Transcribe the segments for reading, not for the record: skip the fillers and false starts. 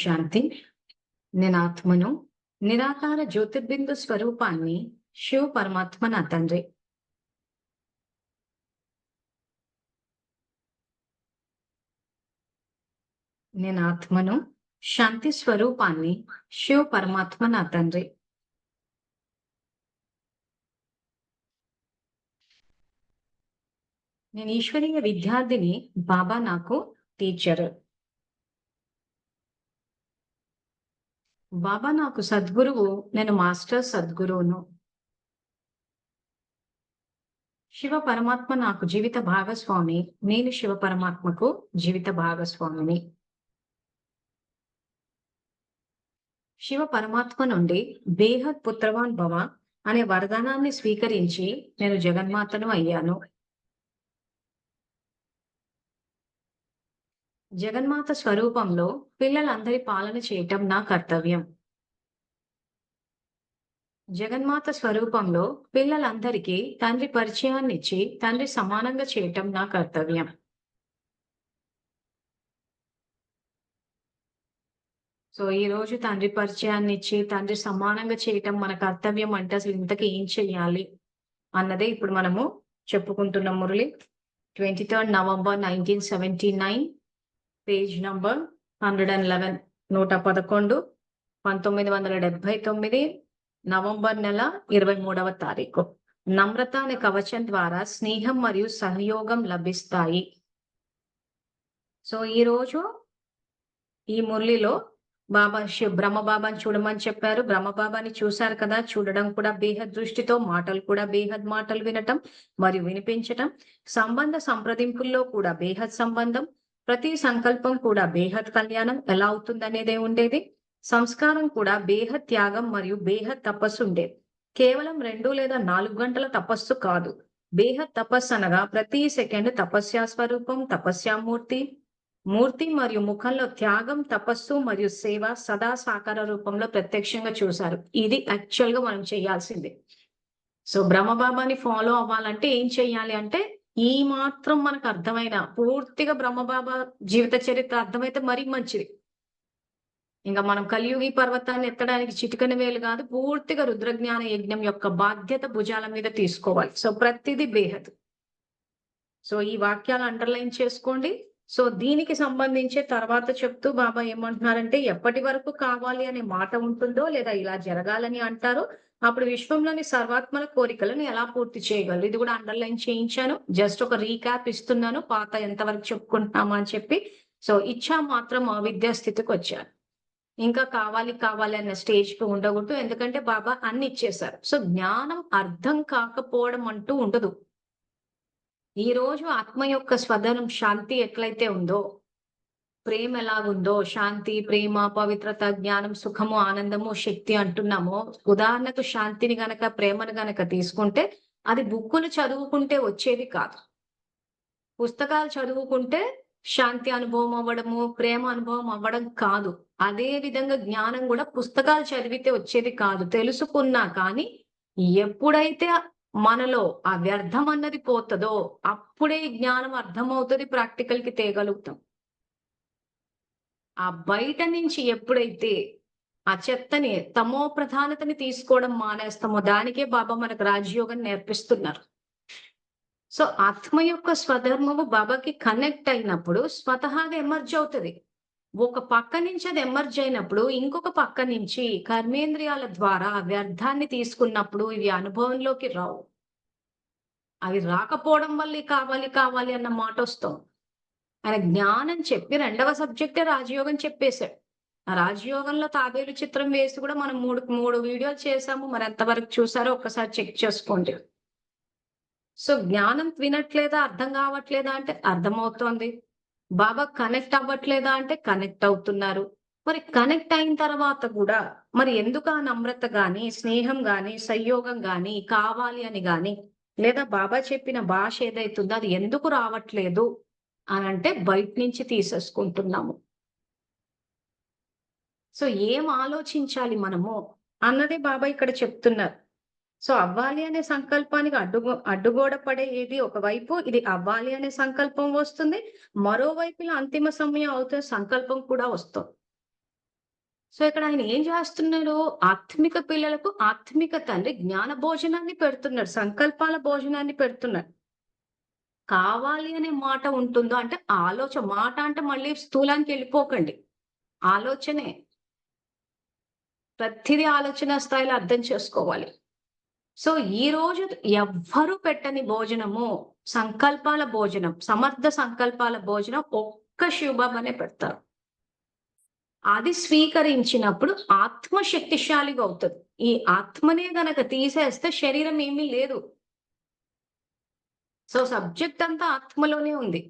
శాంతి. నేను ఆత్మను, నిరాకార జ్యోతిర్బిందు స్వరూపాన్ని, శివ పరమాత్మ నా తండ్రి. నేను ఆత్మను, శాంతి స్వరూపాన్ని, శివ పరమాత్మ నా తండ్రి. నేను ఈశ్వరీయ విద్యార్థిని, బాబా నాకు టీచర్. బాబా నాకు సద్గురువు, నేను మాస్టర్ సద్గురువును. శివ పరమాత్మ నాకు జీవిత భాగస్వామి, నేను శివ పరమాత్మకు జీవిత భాగస్వామిని. శివ పరమాత్మ నుండి బేహద్ పుత్రవాన్ భవ అనే వరదానాన్ని స్వీకరించి నేను జగన్మాతను అయ్యాను. జగన్మాత స్వరూపంలో పిల్లలందరి పాలన చేయటం నా కర్తవ్యం. జగన్మాత స్వరూపంలో పిల్లలందరికీ తండ్రి పరిచయాన్నిచ్చి తండ్రి సమానంగా చేయటం నా కర్తవ్యం. సో ఈ రోజు తండ్రి పరిచయాన్ని ఇచ్చి తండ్రి సమానంగా చేయటం మన కర్తవ్యం అంటే అసలు ఇంతకీ ఏం చెయ్యాలి అన్నదే ఇప్పుడు మనము చెప్పుకుంటున్నాం. Murali 23rd November 1979, page number 111, 111, 1979 November నెల 23వ తారీఖు. నమ్రత అనే కవచం ద్వారా స్నేహం మరియు సహయోగం లభిస్తాయి. సో ఈ రోజు ఈ మురళిలో బాబా బ్రహ్మబాబాని చూడమని చెప్పారు. బ్రహ్మబాబాని చూశారు కదా, చూడడం కూడా బేహద్ దృష్టితో, మాటలు కూడా బేహద్ మాటలు వినటం మరియు వినిపించటం, సంబంధ సంప్రదింపుల్లో కూడా బేహద్ సంబంధం, ప్రతి సంకల్పం కూడా బేహద్ కళ్యాణం ఎలా అవుతుందనేదే ఉండేది. సంస్కారం కూడా బేహద్ త్యాగం మరియు బేహద్ తపస్సు ఉండేది. కేవలం 2 లేదా 4 గంటల తపస్సు కాదు. బేహద్ తపస్సు అనగా ప్రతి సెకండ్ తపస్యా స్వరూపం, తపస్యామూర్తి, మూర్తి మరియు ముఖంలో త్యాగం, తపస్సు మరియు సేవ సదా సాకార రూపంలో ప్రత్యక్షంగా చూశారు. ఇది యాక్చువల్ గా మనం చేయాల్సిందే. సో బ్రహ్మబాబాని ఫాలో అవ్వాలంటే ఏం చెయ్యాలి అంటే, ఈ మాత్రం మనకు అర్థమైన పూర్తిగా బ్రహ్మబాబా జీవిత చరిత్ర అర్థమైతే మరీ మంచిది. ఇంకా మనం కలియుగి పర్వతాన్ని ఎత్తడానికి చిటికన వేలు కాదు, పూర్తిగా రుద్రజ్ఞాన యజ్ఞం యొక్క బాధ్యత భుజాల మీద తీసుకోవాలి. సో ప్రతిదీ బేహద్. సో ఈ వాక్యాలు అండర్లైన్ చేసుకోండి. సో దీనికి సంబంధించి తర్వాత చెప్తూ బాబా ఏమంటున్నారంటే, ఎప్పటి వరకు కావాలి అనే మాట ఉంటుందో లేదా ఇలా జరగాలని అంటారో అప్పుడు విశ్వంలోని సర్వాత్మల కోరికలను ఎలా పూర్తి చేయగలరు. ఇది కూడా అండర్లైన్ చేయించాను. జస్ట్ ఒక రీక్యాప్ ఇస్తున్నాను, పాత ఎంతవరకు చెప్పుకుంటున్నామా అని చెప్పి. సో ఇచ్చా మాత్రం అవిద్యా స్థితికి వచ్చారు. ఇంకా కావాలి కావాలి అన్న స్టేజ్ కి ఉండకూడదు, ఎందుకంటే బాబా అన్ని ఇచ్చేశారు. సో జ్ఞానం అర్థం కాకపోవడం అంటూ ఉండదు. ఈ రోజు ఆత్మ యొక్క స్వధనం శాంతి ఎట్లయితే ఉందో, ప్రేమ ఎలాగుందో, శాంతి, ప్రేమ, పవిత్రత, జ్ఞానం, సుఖము, ఆనందము, శక్తి అంటున్నామో, ఉదాహరణకు శాంతిని గనక ప్రేమను గనక తీసుకుంటే అది బుక్కులు చదువుకుంటే వచ్చేది కాదు. పుస్తకాలు చదువుకుంటే శాంతి అనుభవం అవ్వడము, ప్రేమ అనుభవం అవ్వడం కాదు. అదే విధంగా జ్ఞానం కూడా పుస్తకాలు చదివితే వచ్చేది కాదు. తెలుసుకున్నా కానీ ఎప్పుడైతే మనలో ఆ వ్యర్థం అన్నది పోతుందో అప్పుడే జ్ఞానం అర్థమవుతుంది, ప్రాక్టికల్ కి తేగలుగుతాం. ఆ బయట నుంచి ఎప్పుడైతే ఆ చెత్తని, తమో ప్రధానతని తీసుకోవడం మానేస్తామో దానికే బాబా మనకు రాజయోగం నేర్పిస్తున్నారు. సో ఆత్మ యొక్క స్వధర్మము బాబాకి కనెక్ట్ అయినప్పుడు స్వతహాగా ఎమర్జ్ అవుతుంది. ఒక పక్క నుంచి అది ఎమర్జ్ అయినప్పుడు ఇంకొక పక్క నుంచి కర్మేంద్రియాల ద్వారా వ్యర్థాన్ని తీసుకున్నప్పుడు ఇవి అనుభవంలోకి రావు. అవి రాకపోవడం వల్ల కావాలి కావాలి అన్న మాట వస్తాం. ఆయన జ్ఞానం చెప్పి 2వ సబ్జెక్టే రాజయోగం చెప్పేశాడు. ఆ రాజయోగంలో తాబేలు చిత్రం వేసి కూడా మనం మూడు వీడియోలు చేసాము. మరి ఎంతవరకు చూసారో ఒక్కసారి చెక్ చేసుకోండి. సో జ్ఞానం వినట్లేదా, అర్థం కావట్లేదా అంటే అర్థమవుతోంది. బాబా కనెక్ట్ అవ్వట్లేదా అంటే కనెక్ట్ అవుతున్నారు. మరి కనెక్ట్ అయిన తర్వాత కూడా మరి ఎందుకు ఆ నమ్రత గాని, స్నేహం గాని, సంయోగం గాని, కావాలి అని గాని, లేదా బాబా చెప్పిన భాష ఏదైతుందో అది ఎందుకు రావట్లేదు అని అంటే బయట నుంచి తీసేసుకుంటున్నాము. సో ఏం ఆలోచించాలి మనము అన్నదే బాబా ఇక్కడ చెప్తున్నారు. సో అవ్వాలి అనే సంకల్పానికి అడ్డుగోడ పడేది ఒకవైపు, ఇది అవ్వాలి అనే సంకల్పం వస్తుంది. మరోవైపులో అంతిమ సమయం అవుతున్న సంకల్పం కూడా వస్తుంది. సో ఇక్కడ ఆయన ఏం చేస్తున్నాడు? ఆత్మిక పిల్లలకు ఆత్మిక తండ్రి జ్ఞాన భోజనాన్ని పెడుతున్నాడు. సంకల్పాల భోజనాన్ని పెడుతున్నాడు. కావాలి అనే మాట ఉంటుందో అంటే మాట అంటే మళ్ళీ స్థూలానికి వెళ్ళిపోకండి. ఆలోచనే. ప్రతిదీ ఆలోచన స్థాయిలో అర్థం చేసుకోవాలి. సో ఈరోజు ఎవ్వరు పెట్టని భోజనము సంకల్పాల భోజనం, సమర్థ సంకల్పాల భోజనం ఒక్క శివబాబానే పెడతారు. అది స్వీకరించినప్పుడు ఆత్మ శక్తిశాలిగా అవుతుంది. ఈ ఆత్మనే గనక తీసేస్తే శరీరం ఏమీ లేదు. సో సబ్జెక్ట్ అంతా ఆత్మలోనే ఉంది.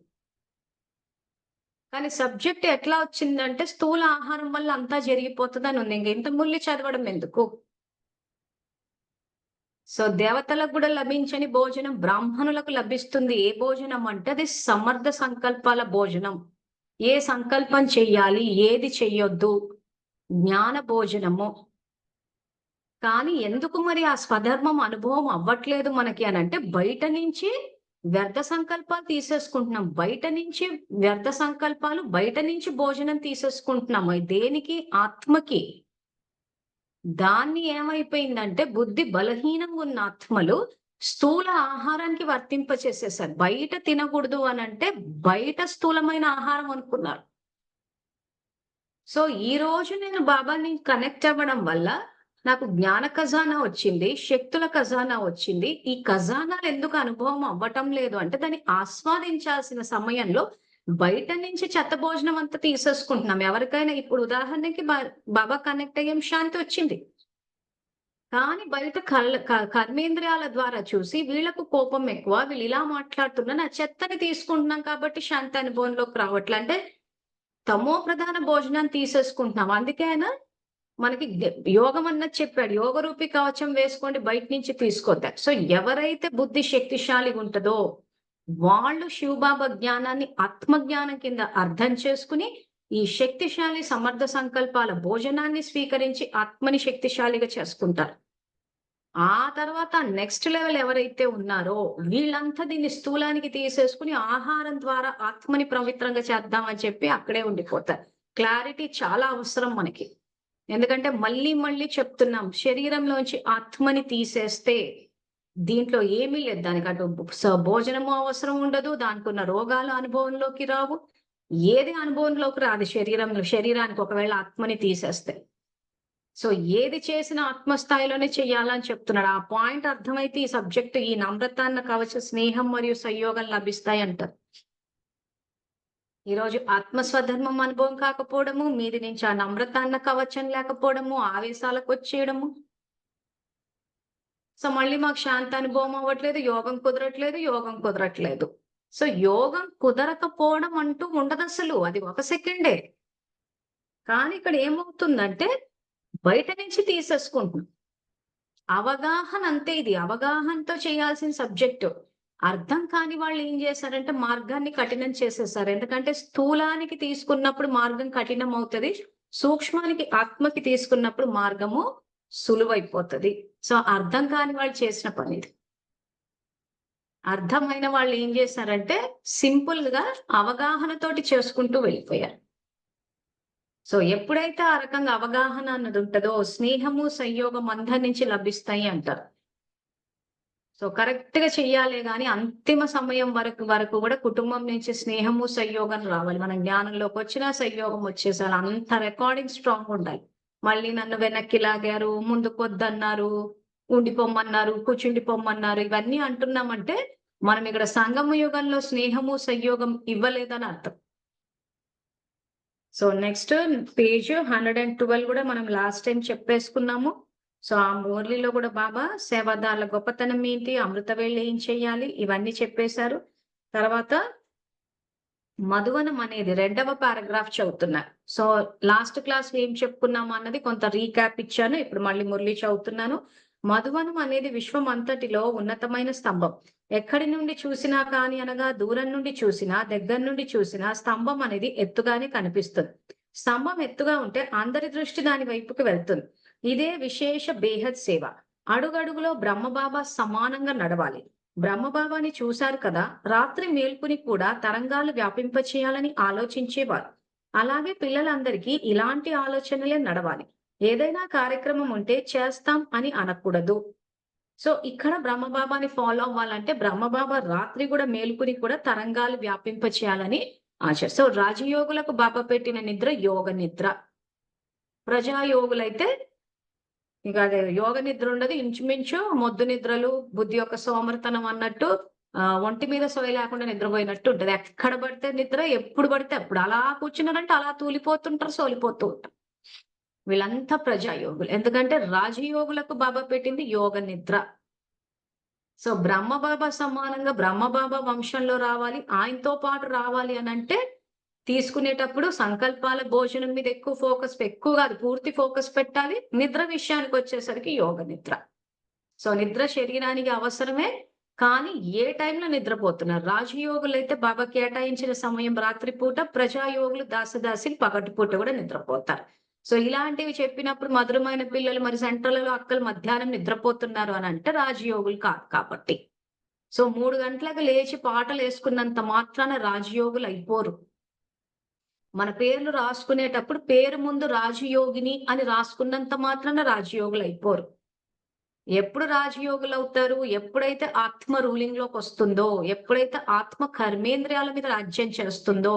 కానీ సబ్జెక్ట్ ఎట్లా వచ్చిందంటే స్థూల ఆహారం వల్ల అంతా జరిగిపోతుందని ఉంది. ఇంత ముల్లి చదవడం ఎందుకు? సో దేవతలకు కూడా లభించని భోజనం బ్రాహ్మణులకు లభిస్తుంది. ఏ భోజనం అంటే అది సమర్థ సంకల్పాల భోజనం. ఏ సంకల్పం చెయ్యాలి, ఏది చెయ్యొద్దు, జ్ఞాన భోజనము. కానీ ఎందుకు మరి ఆ స్వధర్మం అనుభవం అవ్వట్లేదు మనకి అని అంటే బయట నుంచి వ్యర్థ సంకల్పాలు తీసేసుకుంటున్నాం. బయట నుంచి వ్యర్థ సంకల్పాలు, బయట నుంచి భోజనం తీసేసుకుంటున్నాము. దేనికి? ఆత్మకి. దాన్ని ఏమైపోయిందంటే బుద్ధి బలహీనంగా ఉన్న ఆత్మలు స్థూల ఆహారానికి వర్తింపచేసేసారు. బయట తినకూడదు అని అంటే బయట స్థూలమైన ఆహారం అనుకున్నారు. సో ఈ రోజు నేను బాబాని కనెక్ట్ అవ్వడం వల్ల నాకు జ్ఞాన ఖజానా వచ్చింది, శక్తుల ఖజానా వచ్చింది. ఈ ఖజానాలు ఎందుకు అనుభవం అవ్వటం లేదు అంటే దాన్ని ఆస్వాదించాల్సిన సమయంలో బయట నుంచి చెత్త భోజనం అంతా తీసేసుకుంటున్నాం. ఎవరికైనా ఇప్పుడు ఉదాహరణకి బాబా కనెక్ట్ అయ్యాం, శాంతి వచ్చింది. కానీ బయట కర్మేంద్రియాల ద్వారా చూసి వీళ్ళకు కోపం ఎక్కువ, వీళ్ళు ఇలా మాట్లాడుతున్నా నా చెత్తని తీసుకుంటున్నాం కాబట్టి శాంతి అనుభవంలోకి రావట్లే. అంటే తమో ప్రధాన భోజనాన్ని తీసేసుకుంటున్నాం. అందుకే ఆయన మనకి యోగం అన్నది చెప్పాడు. యోగ రూపి కవచం వేసుకోండి, బయట నుంచి తీసుకోద్దా. సో ఎవరైతే బుద్ధి శక్తిశాలిగా ఉంటుందో వాళ్ళు శివబాబా జ్ఞానాన్ని ఆత్మజ్ఞానం కింద అర్థం చేసుకుని ఈ శక్తిశాలి సమర్థ సంకల్పాల భోజనాన్ని స్వీకరించి ఆత్మని శక్తిశాలిగా చేసుకుంటారు. ఆ తర్వాత నెక్స్ట్ లెవెల్ ఎవరైతే ఉన్నారో వీళ్ళంతా దీన్ని స్థూలానికి తీసేసుకుని ఆహారం ద్వారా ఆత్మని పవిత్రంగా చేద్దామని చెప్పి అక్కడే ఉండిపోతారు. క్లారిటీ చాలా అవసరం మనకి. ఎందుకంటే మళ్ళీ మళ్ళీ చెప్తున్నాం, శరీరంలోంచి ఆత్మని తీసేస్తే దీంట్లో ఏమీ లేదు. దానికి అటు భోజనము అవసరం ఉండదు, దానికి ఉన్న రోగాలు అనుభవంలోకి రావు, ఏది అనుభవంలోకి రాదు శరీరానికి ఒకవేళ ఆత్మని తీసేస్తే. సో ఏది చేసినా ఆత్మస్థాయిలోనే చెయ్యాలని చెప్తున్నాడు. ఆ పాయింట్ అర్థమైతే ఈ సబ్జెక్ట్, ఈ నమ్రతాన్న కవచ స్నేహం మరియు సంయోగం లభిస్తాయి అంటారు. ఈరోజు ఆత్మస్వధర్మం అనుభవం కాకపోవడము, మీది నుంచి ఆ నమ్రతాన్న కవచం లేకపోవడము, ఆవేశాలకు వచ్చేయడము. సో మళ్ళీ మాకు శాంతి అనుభవం అవ్వట్లేదు, యోగం కుదరట్లేదు. సో యోగం కుదరకపోవడం అంటూ ఉండదు అసలు. అది ఒక సెకండే. కానీ ఇక్కడ ఏమవుతుందంటే బయట నుంచి తీసేసుకుంటున్నాం. అవగాహన అంతే. ఇది అవగాహనతో చేయాల్సిన సబ్జెక్టు. అర్థం కాని వాళ్ళు ఏం చేశారంటే మార్గాన్ని కఠినం చేసేసారు. ఎందుకంటే స్థూలానికి తీసుకున్నప్పుడు మార్గం కఠినం అవుతుంది, సూక్ష్మానికి ఆత్మకి తీసుకున్నప్పుడు మార్గము సులువైపోతుంది. సో అర్థం కాని వాళ్ళు చేసిన పని ఇది. అర్థమైన వాళ్ళు ఏం చేశారంటే సింపుల్ గా అవగాహనతోటి చేసుకుంటూ వెళ్ళిపోయారు. సో ఎప్పుడైతే ఆ రకంగా అవగాహన అన్నది ఉంటుందో స్నేహము సంయోగం అందరి నుంచి లభిస్తాయి అంటారు. సో కరెక్ట్ గా చెయ్యాలి కానీ అంతిమ సమయం వరకు కూడా కుటుంబం నుంచి స్నేహము సంయోగం రావాలి. మనం జ్ఞానంలోకి వచ్చినా సంయోగం వచ్చేసారి. అంత రికార్డింగ్ స్ట్రాంగ్ ఉండాలి. మళ్ళీ నన్ను వెనక్కి లాగారు, ముందుకు వద్దన్నారు, ఉండిపోమ్మన్నారు, కూర్చుండిపోమ్మన్నారు, ఇవన్నీ అంటున్నామంటే మనం ఇక్కడ సంగమ యుగంలో స్నేహము సంయోగం ఇవ్వలేదని అర్థం. సో నెక్స్ట్ పేజ్ 112 కూడా మనం లాస్ట్ టైం చెప్పేసుకున్నాము. సో ఆ మురళిలో కూడా బాబా సేవాదారుల గొప్పతనం ఏంటి, అమృత వేళ ఏం చెయ్యాలి, ఇవన్నీ చెప్పేశారు. తర్వాత మధువనం అనేది 2వ పారాగ్రాఫ్ చదువుతున్నారు. సో లాస్ట్ క్లాస్ ఏం చెప్పుకున్నాము అన్నది కొంత రీక్యాప్ ఇచ్చాను. ఇప్పుడు మళ్ళీ మురళి చదువుతున్నాను. మధువనం అనేది విశ్వం అంతటిలో ఉన్నతమైన స్తంభం. ఎక్కడి నుండి చూసినా కాని అనగా దూరం నుండి చూసినా దగ్గర నుండి చూసినా స్తంభం అనేది ఎత్తుగానే కనిపిస్తుంది. స్తంభం ఎత్తుగా ఉంటే అందరి దృష్టి దాని వైపుకి వెళ్తుంది. ఇదే విశేష బేహద్ సేవ. అడుగడుగులో బ్రహ్మబాబా సమానంగా నడవాలి. బ్రహ్మబాబాని చూశారు కదా, రాత్రి మేల్కుని కూడా తరంగాలు వ్యాపింపచేయాలని ఆలోచించేవారు. అలాగే పిల్లలందరికీ ఇలాంటి ఆలోచనలే నడవాలి. ఏదైనా కార్యక్రమం ఉంటే చేస్తాం అని అనకూడదు. సో, ఇక్కడ బ్రహ్మబాబాని ఫాలో అవ్వాలంటే బ్రహ్మబాబా రాత్రి గూడా మేలుకొని కూడా తరంగాలు వ్యాపింప చేయాలని ఆశ. సో, రాజయోగులకు బాబా పెట్టిన నిద్ర యోగ నిద్ర. ప్రజాయోగులైతే ఇక అదే యోగ నిద్ర ఉండదు. ఇంచుమించు మొద్దు నిద్రలు, బుద్ధి యొక్క సోమరితనం అన్నట్టు ఒంటి మీద సోయ లేకుండా నిద్రపోయినట్టు ఉంటది. ఎక్కడ పడితే నిద్ర, ఎప్పుడు పడితే అప్పుడు. అలా కూర్చున్నారంటే అలా తూలిపోతుంటారు, సోలిపోతూ ఉంటారు. వీళ్ళంతా ప్రజాయోగులు. ఎందుకంటే రాజయోగులకు బాబా పెట్టింది యోగ నిద్ర. సో, బ్రహ్మబాబా సమానంగా బ్రహ్మబాబా వంశంలో రావాలి. ఆయనతో పాటు రావాలి అనంటే తీసుకునేటప్పుడు సంకల్పాల భోజనం మీద ఎక్కువ కాదు, పూర్తి ఫోకస్ పెట్టాలి. నిద్ర విషయానికొచ్చేసరికి యోగ నిద్ర. సో, నిద్ర శరీరానికి అవసరమే. కానీ ఏ టైంలో నిద్రపోతున్నారు? రాజయోగులైతే బాబా కేటాయించిన సమయం రాత్రిపూట, ప్రజాయోగులు దాసదాసీలు పగటిపూట కూడా నిద్రపోతారు. సో, ఇలాంటివి చెప్పినప్పుడు మధురమైన పిల్లలు మరి సెంటర్‌లలో అక్కలు మధ్యాహ్నం నిద్రపోతున్నారు అనంటే రాజయోగులు కాదు కాబట్టి. సో, 3 గంటలకు లేచి పాటలేసుకున్నంత మాత్రాన రాజయోగులు అయిపోరు. మన పేర్లు రాసుకునేటప్పుడు పేరు ముందు రాజయోగిని అని రాసుకున్నంత మాత్రాన రాజయోగులు అయిపోరు. ఎప్పుడు రాజయోగులవుతారు? ఎప్పుడైతే ఆత్మ రూలింగ్‌లోకొస్తుందో, ఎప్పుడైతే ఆత్మ కర్మేంద్రియాల మీద రాజ్యం చేస్తుందో,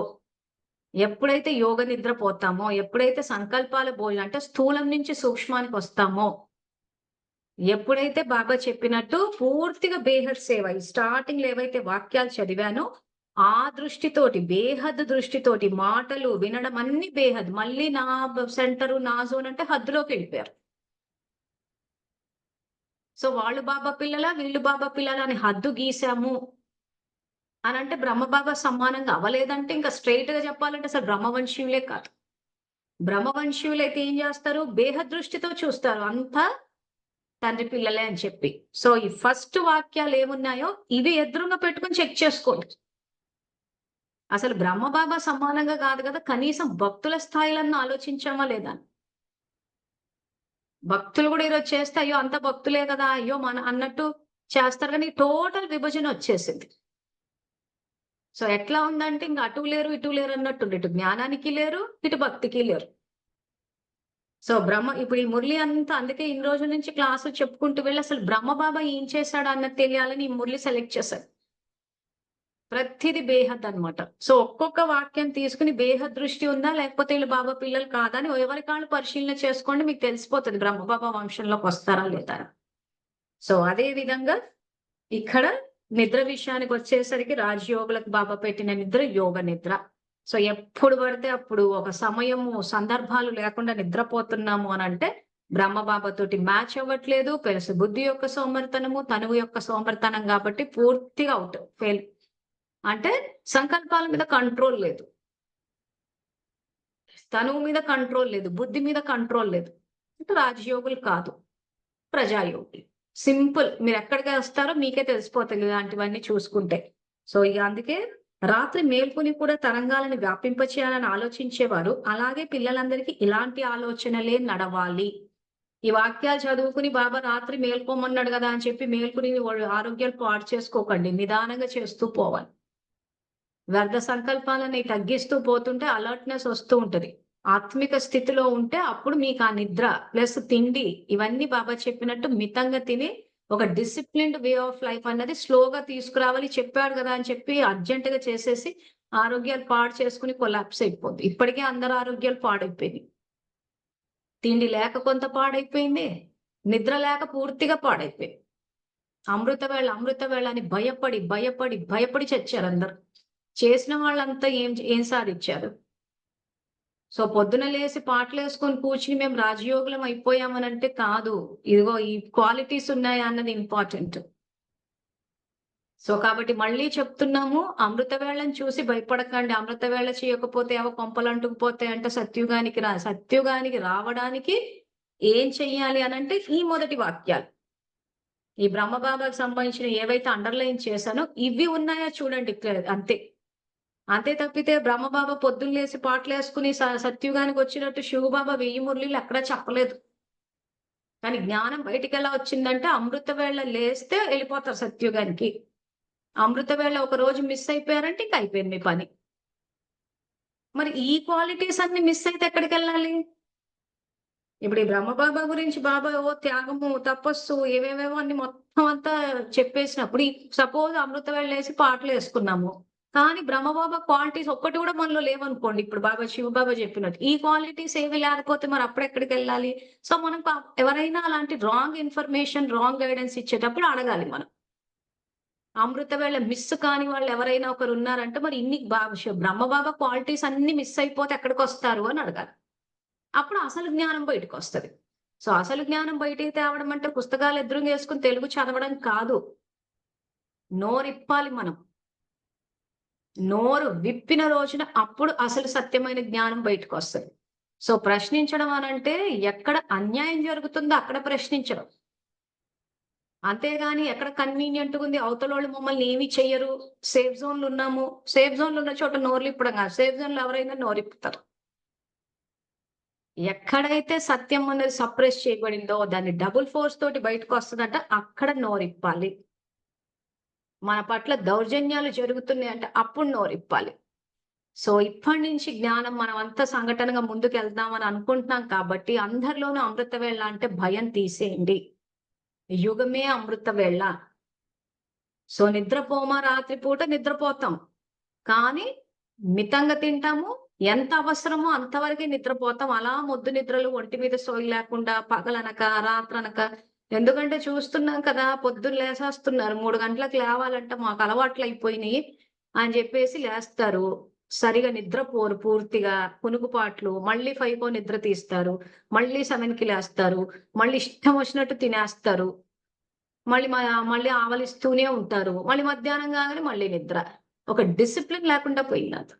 ఎప్పుడైతే యోగ నిద్ర పోతామో, ఎప్పుడైతే సంకల్పాల భోజనం అంటే స్థూలం నుంచి సూక్ష్మానికొస్తామో, ఎప్పుడైతే బాబా చెప్పినట్టు పూర్తిగా బేహద్ సేవ ఈ స్టార్టింగ్‌లో ఏవైతే వాక్యాలు చదివానో, ఆ దృష్టితోటి, బేహద్ దృష్టితోటి మాటలు వినడం అన్నీ బేహద్. మళ్ళీ నా సెంటరు, నా జోన్ అంటే హద్దులోకెళ్ళిపోయారు. సో, వాళ్ళు బాబా పిల్లలా, వీళ్ళు బాబా పిల్లలా అని హద్దు గీసాము అనంటే బ్రహ్మబాబా సమానంగా అవ్వలేదంటే ఇంకా స్ట్రెయిట్‌గా చెప్పాలంటే అసలు బ్రహ్మవంశీయులే కాదు. బ్రహ్మవంశీయులైతే ఏం జేస్తారు? బేహద్ దృష్టితో చూస్తారు. అంతా తండ్రి పిల్లలే అని చెప్పి. సో, ఈ ఫస్ట్ వాక్యాలేమున్నాయో ఇవి ఎదురుంగా పెట్టుకొని చెక్ చేసుకోండి. అసలు బ్రహ్మబాబా సమానంగా గాదు గదా! కనీసం భక్తుల స్థాయిలన్నా ఆలోచించామా లేదా? భక్తులు గూడా ఈరోజు చేస్తే అయ్యో! అంతా భక్తులే గదా! అయ్యో! అన్నట్టు చేస్తారు గానీ టోటల్ విభజనొచ్చేసింది. సో, ఎట్లా ఉందంటే ఇంక అటు లేరు, ఇటు లేరు అన్నట్టుంది. ఇటు జ్ఞానానికి లేరు, ఇటు భక్తికి లేరు. సో, ఇప్పుడు ఈ మురళి అంతా అందుకే ఇన్ని రోజుల నుంచి క్లాసులు చెప్పుకుంటూ వెళ్ళి అసలు బ్రహ్మబాబా ఏం చేశాడు అన్నది తెలియాలని ఈ మురళి సెలెక్ట్ చేశారు. ప్రతిది బేహద్ అన్నమాట. సో, ఒక్కొక్క వాక్యం తీసుకొని బేహద్ దృష్టి ఉందా? లేకపోతే ఈళ్ళు బాబా పిల్లలు కాదా? అని ఎవరికి ఆళ్ళు పరిశీలన చేసుకోండి. మీకు తెలిసిపోతది బ్రహ్మబాబా వంశంలోకొస్తారా లేదా? సో, అదే విధంగా ఇక్కడ నిద్ర విషయానికొచ్చేసరికి రాజయోగులకు బాబా పెట్టిన నిద్ర యోగ నిద్ర. సో, ఎప్పుడు పడితే అప్పుడు ఒక సమయము, సందర్భాలు లేకుండా నిద్రపోతున్నాము అనంటే బ్రహ్మబాబాతోటి మ్యాచ్ అవ్వట్లేదు. ప్లస్ బుద్ధి యొక్క సోమరితనము, తనువు యొక్క సోమరితనం కాబట్టి పూర్తిగా ఔట్. ఫెయిల్. అంటే సంకల్పాల మీద కంట్రోల్ లేదు. తనువు మీద కంట్రోల్ లేదు. బుద్ధి మీద కంట్రోల్ లేదు. అంటే రాజయోగులు కాదు. ప్రజాయోగులు. సింపుల్. మీరెక్కడికొస్తారో మీకే తెలిసిపోతది ఇలాంటివన్నీ చూసుకుంటే. సో, ఇగ అందుకే రాత్రి మేల్కొని కూడా తరంగాలను వ్యాపింపచేయాలని ఆలోచించేవారు. అలాగే పిల్లలందరికీ ఇలాంటి ఆలోచనలే నడవాలి. ఈ వాక్యాలు చదువుకుని బాబా రాత్రి మేల్కోమన్నాడు గదా! అని చెప్పి మేల్కొని ఆరోగ్యాలు పాడు చేసుకోకండి. నిదానంగా చేస్తూ పోవాలి. వ్యర్థ సంకల్పాలని తగ్గిస్తూ పోతుంటే అలర్ట్‌నెస్ వస్తూ ఉంటది. ఆత్మిక స్థితిలో ఉంటే అప్పుడు మీకు ఆ నిద్ర ప్లస్ తిండి ఇవన్నీ బాబా చెప్పినట్టు మితంగా తిని ఒక డిసిప్లిన్డ్ వే ఆఫ్ లైఫ్ అన్నది స్లోగా తీసుకురావాలి. చెప్పాడు గదా! అని చెప్పి అర్జెంట్‌గా చేసేసి ఆరోగ్యాలు పాడు చేసుకొని కొలాప్స్ అయిపోద్ది. ఇప్పటికే అందరి ఆరోగ్యాలు పాడైపోయినాయి. తిండి లేక కొంత పాడైపోయింది. నిద్ర లేక పూర్తిగా పాడైపోయింది. అమృత వేళ అని భయపడి చచ్చారందరూ. చేసిన వాళ్ళంతా ఏం సాధిచ్చారు? సో, పొద్దున లేసి పాటలేసుకొని కూర్చొని మేము రాజయోగులం అయిపోయామనంటే కాదు. ఇదిగో ఈ క్వాలిటీస్ ఉన్నాయా అన్నది ఇంపార్టెంట్. సో, కాబట్టి మళ్ళీ చెప్తున్నాము. అమృత వేళను చూసి భయపడకండి. అమృత వేళ చేయకపోతే ఏవో కొంపలంటుకుపోతాయి అంటే సత్యుగానికి రావడానికి ఏం చెయ్యాలి అనంటే ఈ మొదటి వాక్యాలు. ఈ బ్రహ్మబాబాకు సంబంధించిన ఏవైతే అండర్‌లైన్ చేశానో ఇవి ఉన్నాయా చూడండి అంతే. అంతే తప్పితే బ్రహ్మబాబా పొద్దున్న లేసి పాటలేసుకొని సత్యుగానికొచ్చినట్టు శివబాబా 1000 మురళీలు ఎక్కడా చెప్పలేదు. కానీ జ్ఞానం బయటికెలా వచ్చిందంటే అమృత వేళ లేస్తే ఎళ్ళిపోతారు సత్యుగానికి. అమృత వేళ ఒక రోజు మిస్ అయిపోయారంటే ఇంక అయిపోయింది మీ పని. మరి ఈ క్వాలిటీస్ అన్ని మిస్ అయితే ఎక్కడికి వెళ్ళాలి? ఇప్పుడు ఈ బ్రహ్మబాబా గురించి బాబా ఓ త్యాగము, తపస్సు ఏవేవేవో అన్ని మొత్తం అంతా చెప్పేసినప్పుడు సపోజ్ అమృత వెళ్ళేసి పాటలు వేసుకున్నాము. కానీ బ్రహ్మబాబా క్వాలిటీస్ ఒక్కటి కూడా మనలో లేవనుకోండి. ఇప్పుడు బాబా శివబాబా చెప్పినట్టు. ఈ క్వాలిటీస్ ఏవి లేకపోతే మరి అప్పుడెక్కడికెళ్ళాలి? సో, మనం ఎవరైనా అలాంటి రాంగ్ ఇన్ఫర్మేషన్, రాంగ్ గైడెన్స్ ఇచ్చేటప్పుడు అడగాలి మనం. అమృత వేళ మిస్ కాని వాళ్ళు ఎవరైనా ఒకరు ఉన్నారంటే మరి ఇన్ని బ్రహ్మబాబా క్వాలిటీస్ అన్ని మిస్ అయిపోతే ఎక్కడికొస్తారు అని అడగాలి. అప్పుడు అసలు జ్ఞానం బయటకొస్తది. సో, అసలు జ్ఞానం బయటికి తేవడం అంటే పుస్తకాలు ఎదురుంగేసుకొని తెలుగు చదవడం కాదు. నోరిప్పాలి మనం. నోరు విప్పిన రోజున అప్పుడు అసలు సత్యమైన జ్ఞానం బయటకొస్తది. సో, ప్రశ్నించడం అనంటే ఎక్కడ అన్యాయం జరుగుతుందో అక్కడ ప్రశ్నించడం. అంతేగాని ఎక్కడ కన్వీనియంట్‌గా ఉంది అవతలోళ్ళు మమ్మల్ని ఏమి చెయ్యరు. సేఫ్ జోన్‌లో ఉన్నాము. సేఫ్ జోన్‌లో ఉన్న చోట నోర్లిప్పడం కాదు. సేఫ్ జోన్‌లో ఎవరైనా నోరిప్పుతారు. ఎక్కడైతే సత్యం అనేది సప్రెస్ చేయబడిందో దాన్ని డబుల్ ఫోర్స్ తోటి బయటకొస్తదంట అక్కడ నోరిప్పాలి. మన పట్ల దౌర్జన్యాలు జరుగుతున్నాయంటే అప్పుడు నోరిప్పాలి. సో, ఇప్పటి నుంచి జ్ఞానం మనమంతా సంఘటనగా ముందుకెళ్దామని అనుకుంటున్నాం కాబట్టి అందరిలోనూ అమృత వేళ అంటే భయం తీసేయండి. యుగమే అమృత వేళ. సో, నిద్రపోమా రాత్రి పూట నిద్రపోతాం. కానీ మితంగా తింటాము. ఎంత అవసరమో అంతవరకే నిద్రపోతాం. అలా మొద్దు నిద్రలు ఒంటి మీద సోయి లేకుండా పగలనక, రాత్రనక ఎందుకంటే చూస్తున్నాం కదా! పొద్దున్న లేసేస్తున్నారు. 3 గంటలకు లేవాలంటే మాకు అలవాట్లయిపోయినియి అని జెప్పేసి లేస్తారు. సరిగా నిద్రపోరు పూర్తిగా. కునుకుపాట్లు. మళ్ళీ 5కో నిద్ర తీస్తారు. మళ్ళీ 7కి లేస్తారు. మళ్ళీ ఇష్టం వచ్చినట్టు తినేస్తారు. మళ్ళీ ఆవలిస్తూనే ఉంటారు. మళ్ళీ మధ్యాహ్నం కాగానే మళ్ళీ నిద్ర. ఒక డిసిప్లిన్ లేకుండా పోయినాది.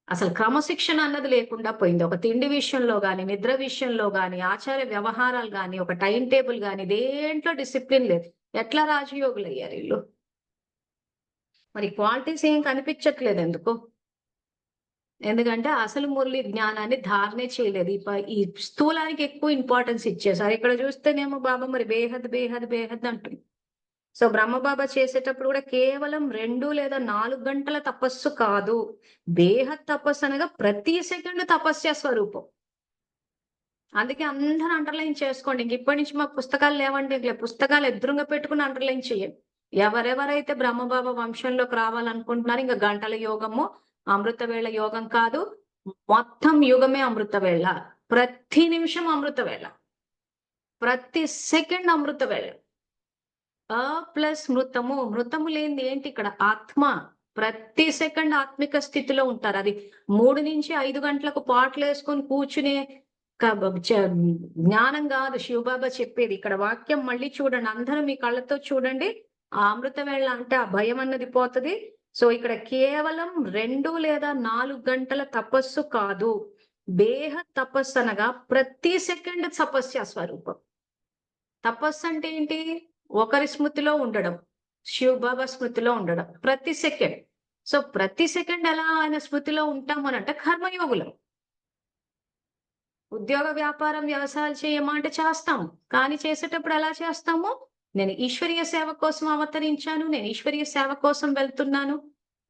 అసలు క్రమశిక్షణ అన్నది లేకుండా పోయింది. ఒక తిండి విషయంలో గాని, నిద్ర విషయంలో గాని, ఆచార వ్యవహారాలు గాని, ఒక టైమ్ టేబుల్ గాని దేంట్లో డిసిప్లిన్ లేదు. ఎట్లా రాజయోగులయ్యారు ఈళ్ళు? మరి క్వాలిటీస్ ఏం కనిపించట్లేదు ఎందుకు? ఎందుకంటే అసలు మురళి జ్ఞానాన్ని ధారణే చేయలేదు. ఈ స్థూలానికి ఎక్కువ ఇంపార్టెన్స్ ఇచ్చేసారు. ఇక్కడ చూస్తేనేమో బాబా మరి బేహద్, బేహద్, బేహద్ అంటుంది. సో, బ్రహ్మబాబా చేసేటప్పుడు కూడా కేవలం 2 లేదా 4 గంటల తపస్సు కాదు. బేహద్ తపస్సు అనగా ప్రతి సెకండ్ తపస్య స్వరూపం. అందుకే అందరూ అండర్‌లైన్ చేసుకోండి. ఇప్పటి నుంచి మాకు పుస్తకాలు లేవండి. పుస్తకాలు ఎదురుంగా పెట్టుకొని అండర్‌లైన్ చేయండి. ఎవరెవరైతే బ్రహ్మబాబా వంశంలోకి రావాలనుకుంటున్నారో ఇంక గంటల యోగము, అమృత వేళ యోగం కాదు. మొత్తం యుగమే అమృత వేళ. ప్రతి నిమిషం అమృత వేళ. ప్రతి సెకండ్ అమృత వేళ. ప్లస్ మృతము. మృతము లేనిది ఏంటి ఇక్కడ? ఆత్మ. ప్రతి సెకండ్ ఆత్మిక స్థితిలో ఉంటారు. అది 3-5 గంటలకు పాటలేసుకొని కూర్చునే కబ చ జ్ఞానం గాదు శివబాబా చెప్పేది. ఇక్కడ వాక్యం మళ్ళీ చూడండి. అందరూ మీ కళ్ళతో చూడండి. ఆ అమృత వేళ అంటే ఆ భయం అన్నది పోతది. సో, ఇక్కడ కేవలం 2 లేదా 4 గంటల తపస్సు కాదు. బేహద్ తపస్సు అనగా ప్రతి సెకండ్ తపస్య స్వరూపం. తపస్సంటే ఏంటి? ఒకరి స్మృతిలో ఉండడం. శివబాబా స్మృతిలో ఉండడం. ప్రతి సెకండ్. సో, ప్రతి సెకండ్ ఎలా ఆయన స్మృతిలో ఉంటామనంటే కర్మయోగులం. ఉద్యోగ, వ్యాపారం, వ్యవసాయాలు చేయమా అంటే చేస్తాము. కానీ చేసేటప్పుడు ఎలా చేస్తాము? నేను ఈశ్వరీయ సేవ కోసం అవతరించాను. నేను ఈశ్వరీయ సేవ కోసం వెళ్తున్నాను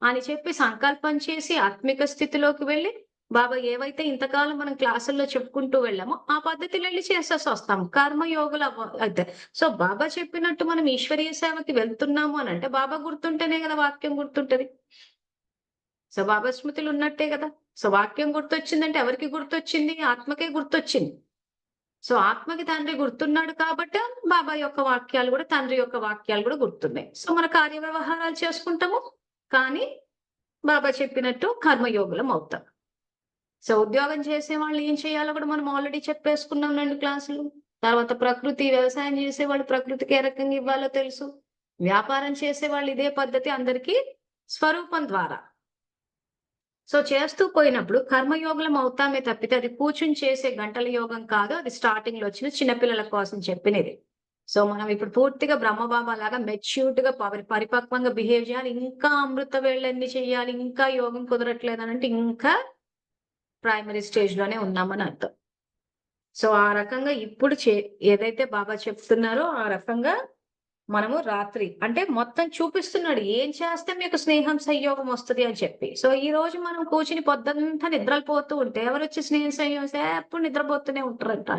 అని చెప్పి సంకల్పం చేసి ఆత్మిక స్థితిలోకి వెళ్లి బాబా ఏవైతే ఇంతకాలం మనం క్లాసుల్లో చెప్పుకుంటూ వెళ్ళామో ఆ పద్ధతిలో వెళ్లి చేసేసొస్తాం. కర్మయోగులు అయితే. సో, బాబా చెప్పినట్టు మనం ఈశ్వరీయ సేవకి వెళ్తున్నాము అనంటే బాబా గుర్తుంటేనే కదా వాక్యం గుర్తుంటది. సో, బాబా స్మృతులు ఉన్నట్టే గదా! సో, వాక్యం గుర్తొచ్చిందంటే ఎవరికి గుర్తొచ్చింది? ఆత్మకే గుర్తొచ్చింది. సో, ఆత్మకి తండ్రి గుర్తున్నాడు కాబట్టే బాబా యొక్క వాక్యాలు గూడా తండ్రి యొక్క వాక్యాలు గూడా గుర్తున్నాయి. సో, మన కార్య వ్యవహారాలు చేసుకుంటాము. కానీ బాబా చెప్పినట్టు కర్మయోగులం అవుతాం. సో, ఉద్యోగం చేసేవాళ్ళు ఏం చేయాలో గూడా మనం ఆల్రెడీ చెప్పేసుకున్నాం 2 క్లాసులు. తర్వాత ప్రకృతి వ్యవసాయం చేసేవాళ్ళు ప్రకృతికి ఏ రకంగా ఇవ్వాలో తెలుసు. వ్యాపారం చేసేవాళ్ళు ఇదే పద్ధతి అందరికీ స్వరూపం ద్వారా. సో, చేస్తూ పోయినప్పుడు కర్మయోగులం అవుతామే తప్పితే అది కూర్చొని చేసే గంటల యోగం కాదు. అది స్టార్టింగ్‌లో వచ్చిన చిన్న పిల్లల కోసం చెప్పినది. సో, మనం ఇప్పుడు పూర్తిగా బ్రహ్మబాబా లాగా మెచ్యూర్డ్‌గా పరిపక్వంగా బిహేవ్ చేయాలి. ఇంకా అమృత వేళెన్ని చేయాలి, ఇంకా యోగం కుదరట్లేదనంటే ఇంకా ప్రైమరీ స్టేజ్‌లోనే ఉన్నామని అర్థం. సో, ఆ రకంగా ఇప్పుడు ఏదైతే బాబా చెప్తున్నారో ఆ రకంగా మనము రాత్రి అంటే మొత్తం చూపిస్తున్నాడు. ఏం చేస్తే మీకు స్నేహం, సంయోగం వస్తది అని చెప్పి. సో, ఈ రోజు మనం కూర్చొని పొద్దంతా నిద్రపోతూ ఉంటే ఎవరొచ్చి స్నేహం, సంయోగం ఎప్పుడు నిద్రపోతూనే ఉంటారంట.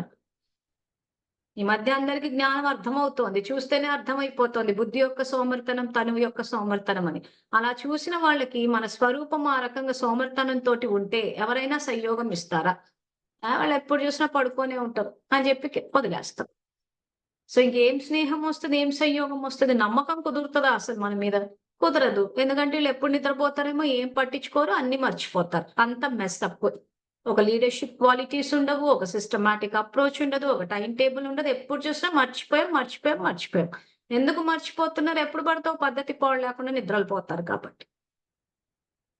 ఈ మధ్య అందరికి జ్ఞానం అర్థమవుతోంది. చూస్తేనే అర్థమైపోతోంది. బుద్ధి యొక్క సోమరితనం, తనువు యొక్క సోమరితనం అని. అలా చూసిన వాళ్ళకి మన స్వరూపం ఆ రకంగా సోమరితనంతోటి ఉంటే ఎవరైనా సంయోగం ఇస్తారా? వాళ్ళు ఎప్పుడు చూసినా పడుకొనే ఉంటారు అని చెప్పి వదిలేస్తాం. సో ఇంకేం స్నేహం వస్తది? ఏం సంయోగం వస్తది? నమ్మకం కుదురుతదా అసలు మన మీద? కుదరదు. ఎందుకంటే వీళ్ళు ఎప్పుడు నిద్రపోతారేమో, ఏం పట్టించుకోరు, అన్నీ మర్చిపోతారు. అంత మెస్సప్. ఒక లీడర్‌షిప్ క్వాలిటీస్ ఉండవు. ఒక సిస్టమాటిక్ అప్రోచ్ ఉండదు. ఒక టైమ్ టేబుల్ ఉండదు. ఎప్పుడు చూసినా మర్చిపోయాం, మర్చిపోయాం, మర్చిపోయాం. ఎందుకు మర్చిపోతున్నారు? ఎప్పుడు పడితే ఓ పద్ధతి పాడు లేకుండా నిద్రలు పోతారు కాబట్టి.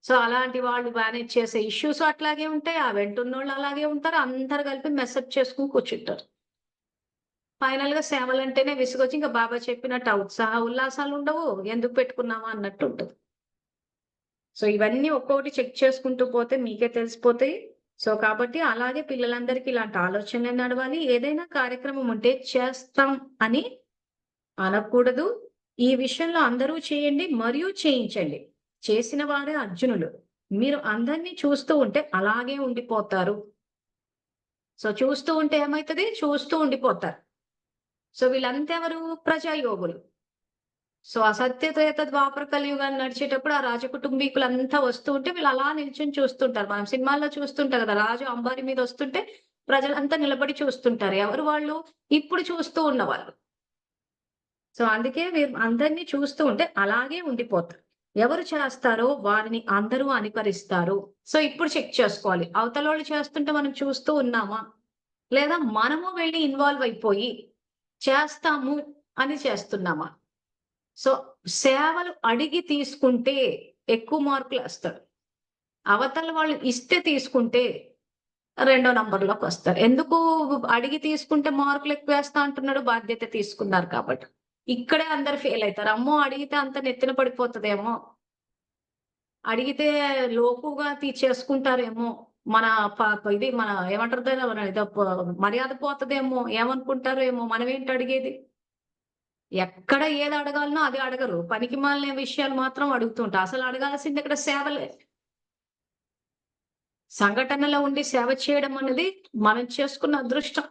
సో అలాంటి వాళ్ళు మేనేజ్ చేసే ఇష్యూస్ అట్లాగే ఉంటాయి. ఆ వెంటున్నోళ్ళు అలాగే ఉంటారు. అందరూ కలిపి మెసప్ చేసుకొని కూర్చుంటారు. ఫైనల్‌గా సేవలంటేనే విసుగొచ్చి ఇంక బాబా చెప్పినట్టు ఆ ఉత్సాహ ఉల్లాసాలుండవు. ఎందుకు పెట్టుకున్నామా అన్నట్టు ఉంటది. సో ఇవన్నీ ఒక్కొక్కటి చెక్ చేసుకుంటూ పోతే మీకే తెలిసిపోతాయి. సో కాబట్టి అలాగే పిల్లలందరికీ ఇలాంటి ఆలోచనలే నడవాలి. ఏదైనా కార్యక్రమం ఉంటే చేస్తాం అని అనకూడదు. ఈ విషయంలో అందరూ చేయండి మరియు చేయించండి. చేసిన వారే అర్జునులు. మీరు అందరిని చూస్తూ ఉంటే అలాగే ఉండిపోతారు. సో చూస్తూ ఉంటే ఏమైతది? చూస్తూ ఉండిపోతారు. సో వీళ్ళంతా ఎవరు? ప్రజాయోగులు. సో ఆ సత్యత్రేత ద్వాపర కలియుగాన్ని నడిచేటప్పుడు ఆ రాజకుటుంబీకులంతా వస్తూ ఉంటే వీళ్ళు అలా నిల్చొని చూస్తుంటారు. మనం సినిమాల్లో చూస్తుంటాం కదా! రాజు అంబారి మీద వస్తుంటే ప్రజలంతా నిలబడి చూస్తుంటారు. ఎవరు వాళ్ళు? ఇప్పుడు చూస్తూ ఉన్నవాళ్ళు. సో అందుకే మీరు అందరిని చూస్తూ ఉంటే అలాగే ఉండిపోతారు. ఎవరు చేస్తారో వారిని అందరూ అనుకరిస్తారు. సో ఇప్పుడు చెక్ చేసుకోవాలి. అవతలోళ్ళు చేస్తుంటే మనం చూస్తూ ఉన్నామా? లేదా మనము వెళ్లి ఇన్వాల్వ్ అయిపోయి చేస్తాము అని చేస్తున్నామా? సో, సేవలు అడిగి తీసుకుంటే ఎక్కువ మార్కులేస్తారు. అవతల వాళ్ళు ఇస్తే తీసుకుంటే రెండో నంబర్‌లోకొస్తారు. ఎందుకు అడిగి తీసుకుంటే మార్కులెక్కువేస్తా అంటున్నాడు? బాధ్యత తీసుకున్నారు కాబట్టి. ఇక్కడే అందరూ ఫెయిల్ అయితారు. అమ్మో! అడిగితే అంత నెత్తిన పడిపోతదేమో! అడిగితే లోకువగా చేసుకుంటారేమో! మన ఇది మన ఏమంటారు దాన్ని? మన ఏదో మర్యాద పోతదేమో! ఏమనుకుంటారో ఏమో! మనమేంటి అడిగేది? ఎక్కడ ఏది అడగాలనో అది అడగరు. పనికిమాలిన విషయాలు మాత్రం అడుగుతుంటారు. అసలు అడగాల్సింది ఇక్కడ సేవలే. సంఘటనలో ఉండి సేవ చేయడం అనేది మనం చేసుకున్న అదృష్టం.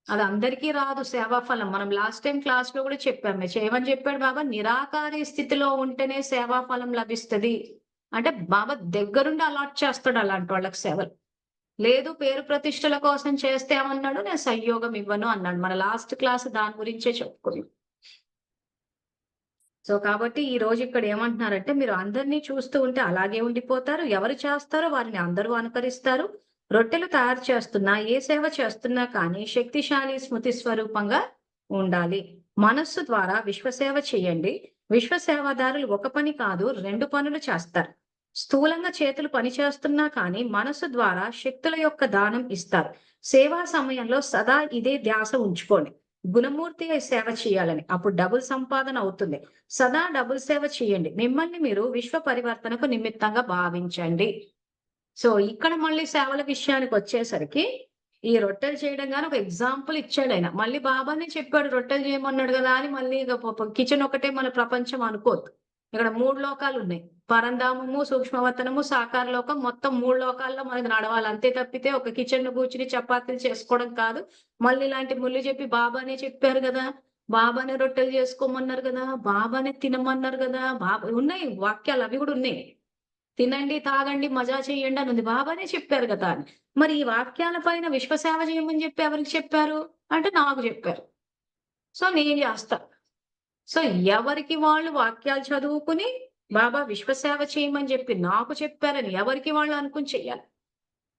అది అందరికీ రాదు సేవా ఫలం. మనం లాస్ట్ టైమ్ క్లాస్‌లో కూడా చెప్పాము. చేయమని చెప్పాడు బాబా. నిరాకారి స్థితిలో ఉంటేనే సేవా ఫలం లభిస్తది. అంటే బాబా దగ్గరుండి అలాట్ చేస్తాడు అలాంటి వాళ్ళకి సేవలు. లేదు పేరు ప్రతిష్టల కోసం చేస్తే ఏమన్నాడు? నేను సంయోగం ఇవ్వను అన్నాడు. మన లాస్ట్ క్లాస్ దాని గురించే చెప్పుకున్నాం. సో, కాబట్టి ఈరోజు ఇక్కడ ఏమంటున్నారంటే, మీరు అందరిని చూస్తూ ఉంటే అలాగే ఉండిపోతారు. ఎవరు చేస్తారో వారిని అందరూ అనుకరిస్తారు. రొట్టెలు తయారు చేస్తున్నా, ఏ సేవ చేస్తున్నా కానీ శక్తిశాలి స్మృతి స్వరూపంగా ఉండాలి. మనస్సు ద్వారా విశ్వసేవ చేయండి. విశ్వసేవాదారులు ఒక పని కాదు, 2 పనులు చేస్తారు. స్థూలంగా చేతులు పని చేస్తున్నా కానీ మనస్సు ద్వారా శక్తుల యొక్క దానం ఇస్తారు. సేవా సమయంలో సదా ఇదే ధ్యాస ఉంచుకోండి. గుణమూర్తి సేవ చేయాలని. అప్పుడు డబుల్ సంపాదన అవుతుంది. సదా డబుల్ సేవ చేయండి. మిమ్మల్ని మీరు విశ్వ పరివర్తనకు నిమిత్తంగా భావించండి. సో, ఇక్కడ మళ్ళీ సేవల విషయానికొచ్చేసరికి, ఈ రొట్టెలు చేయడం గాని ఒక ఎగ్జాంపుల్ ఇచ్చాడాయన. మళ్ళీ బాబానే చెప్పాడు రొట్టెలు చేయమన్నాడు గదా! అని మళ్ళీ ఇగ కిచెన్ ఒకటే మన ప్రపంచం అనుకోద్దు. ఇక్కడ 3 లోకాలున్నాయి. పరంధామము, సూక్ష్మవతనము, సాకార లోకం మొత్తం 3 లోకాల్లో మనకు నడవాలి. అంతే తప్పితే ఒక కిచెన్‌లో కూర్చొని చపాతీలు చేసుకోవడం కాదు. మళ్ళీ ఇలాంటి ముల్లు చెప్పి బాబానే చెప్పారు గదా! బాబానే రొట్టెలు చేసుకోమన్నారు గదా! బాబానే తినమన్నారు గదా! ఉన్నాయి వాక్యాలు అవి గూడా ఉన్నాయి. తినండి, తాగండి, మజా చేయండి అనుంది. బాబానే చెప్పారు గదా! అని. మరి ఈ వాక్యాల పైన విశ్వసేవ చేయమని చెప్పి ఎవరికి చెప్పారు? అంటే నాకు చెప్పారు. సో, నేను జేస్తా. సో, ఎవరికి వాళ్ళు వాక్యాలు చదువుకుని బాబా విశ్వసేవ చేయమని చెప్పి నాకు చెప్పారని ఎవరికి వాళ్ళు అనుకుని చెయ్యాలి.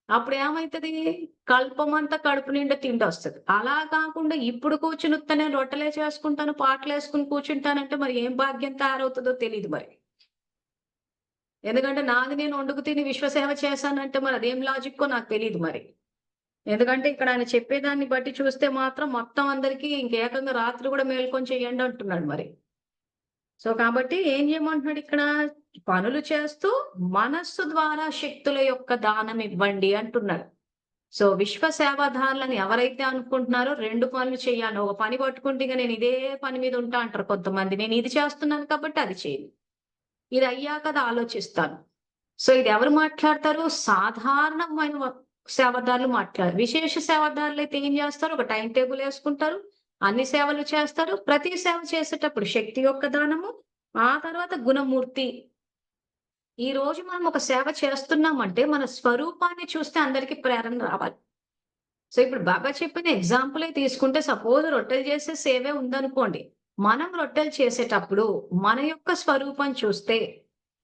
అప్పుడేమైతది? కల్పమంతా కడుపు నిండా తిండొస్తది. అలా కాకుండా ఇప్పుడు కూర్చొని ఉత్తనే రొట్టెలే చేసుకుంటాను, పాటలేసుకొని కూర్చుంటానంటే మరి ఏం భాగ్యం తయారవుతదో తెలీదు మరి. ఎందుకంటే నాది నేను వండుకు తిని విశ్వసేవ చేశానంటే మరి అదేం లాజిక్కో నాకు తెలీదు మరి. ఎందుకంటే ఇక్కడ ఆయన చెప్పేదాన్ని బట్టి చూస్తే మాత్రం మొత్తం అందరికి ఇంకేకంగా రాత్రి గూడా మేల్కొని చేయండి అంటున్నాడు మరి. సో, కాబట్టి ఏం చేయమంటున్నాడు ఇక్కడ? పనులు చేస్తూ మనస్సు ద్వారా శక్తుల యొక్క దానం ఇవ్వండి అంటున్నాడు. సో విశ్వ సేవాదారులని ఎవరైతే అనుకుంటున్నారో 2 పనులు చేయాలి. ఒక పని పట్టుకుంటే ఇక నేను ఇదే పని మీద ఉంటా అంటారు కొంతమంది. నేను ఇది చేస్తున్నాను కాబట్టి అది చేయను. ఇది అయ్యాక అది ఆలోచిస్తాను. సో ఇది ఎవరు మాట్లాడతారు? సాధారణమైన సేవాదారులు మాట్లాడారు. విశేష సేవాదారులైతే ఏం చేస్తారు? ఒక టైమ్ టేబుల్ యేసుకుంటారు. అన్ని సేవలు చేస్తారు. ప్రతి సేవ చేసేటప్పుడు శక్తి యొక్క దానము, ఆ తర్వాత గుణమూర్తి. ఈ రోజు మనం ఒక సేవ చేస్తున్నామంటే మన స్వరూపాన్ని చూస్తే అందరికి ప్రేరణ రావాలి. సో ఇప్పుడు బాబా చెప్పిన ఎగ్జాంపులే తీసుకుంటే సపోజ్ రొట్టెలు చేసే సేవే ఉందనుకోండి. మనం రొట్టెలు చేసేటప్పుడు మన యొక్క స్వరూపం చూస్తే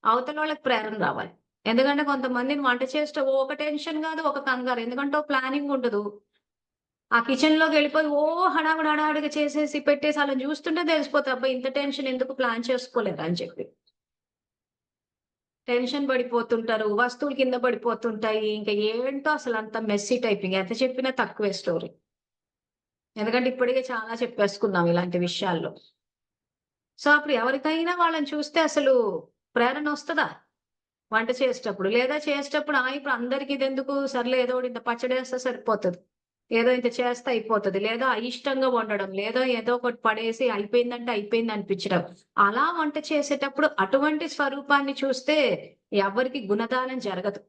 అవతలోళ్ళకి ప్రేరణ రావాలి. ఎందుకంటే కొంతమందిని వంట చేస్తే ఒక టెన్షన్ కాదు, ఒక కంగారు. ఎందుకంటే ఓ ప్లానింగ్ ఉండదు. ఆ కిచెన్‌లోకెళ్ళిపోయి హడావిడి హడావిడిగా చేసేసి పెట్టేసి ఆళ్ళని చూస్తుంటే తెలిసిపోతది. అబ్బా! ఇంత టెన్షన్ ఎందుకు ప్లాన్ చేసుకోలేదా అని చెప్పి. టెన్షన్ పడిపోతుంటారు. వస్తువులు కింద పడిపోతుంటాయి. ఇంక ఏంటో అసలంత మెస్సీ టైపింగ్. ఎంత చెప్పినా తక్కువే స్టోరీ. ఎందుకంటే ఇప్పటికే చాలా చెప్పేసుకున్నాం ఇలాంటి విషయాల్లో. సో, అప్పుడు ఎవరికైనా వాళ్ళని చూస్తే అసలు ప్రేరణొస్తదా? వంట చేసేటప్పుడు. లేదా చేసేటప్పుడు ఇప్పుడు అందరికి ఇదెందుకు సర్లే ఏదో ఒకటి ఇంత పచ్చడేస్తే సరిపోతది. ఏదో ఇంత చేస్తే అయిపోతది. లేదా అయిష్టంగా వండడం. లేదా ఏదో ఒకటి పడేసి అయిపోయిందంటే అయిపోయింది అనిపించడం. అలా వంట చేసేటప్పుడు అటువంటి స్వరూపాన్ని చూస్తే ఎవ్వరికీ గుణదానం జరగదు.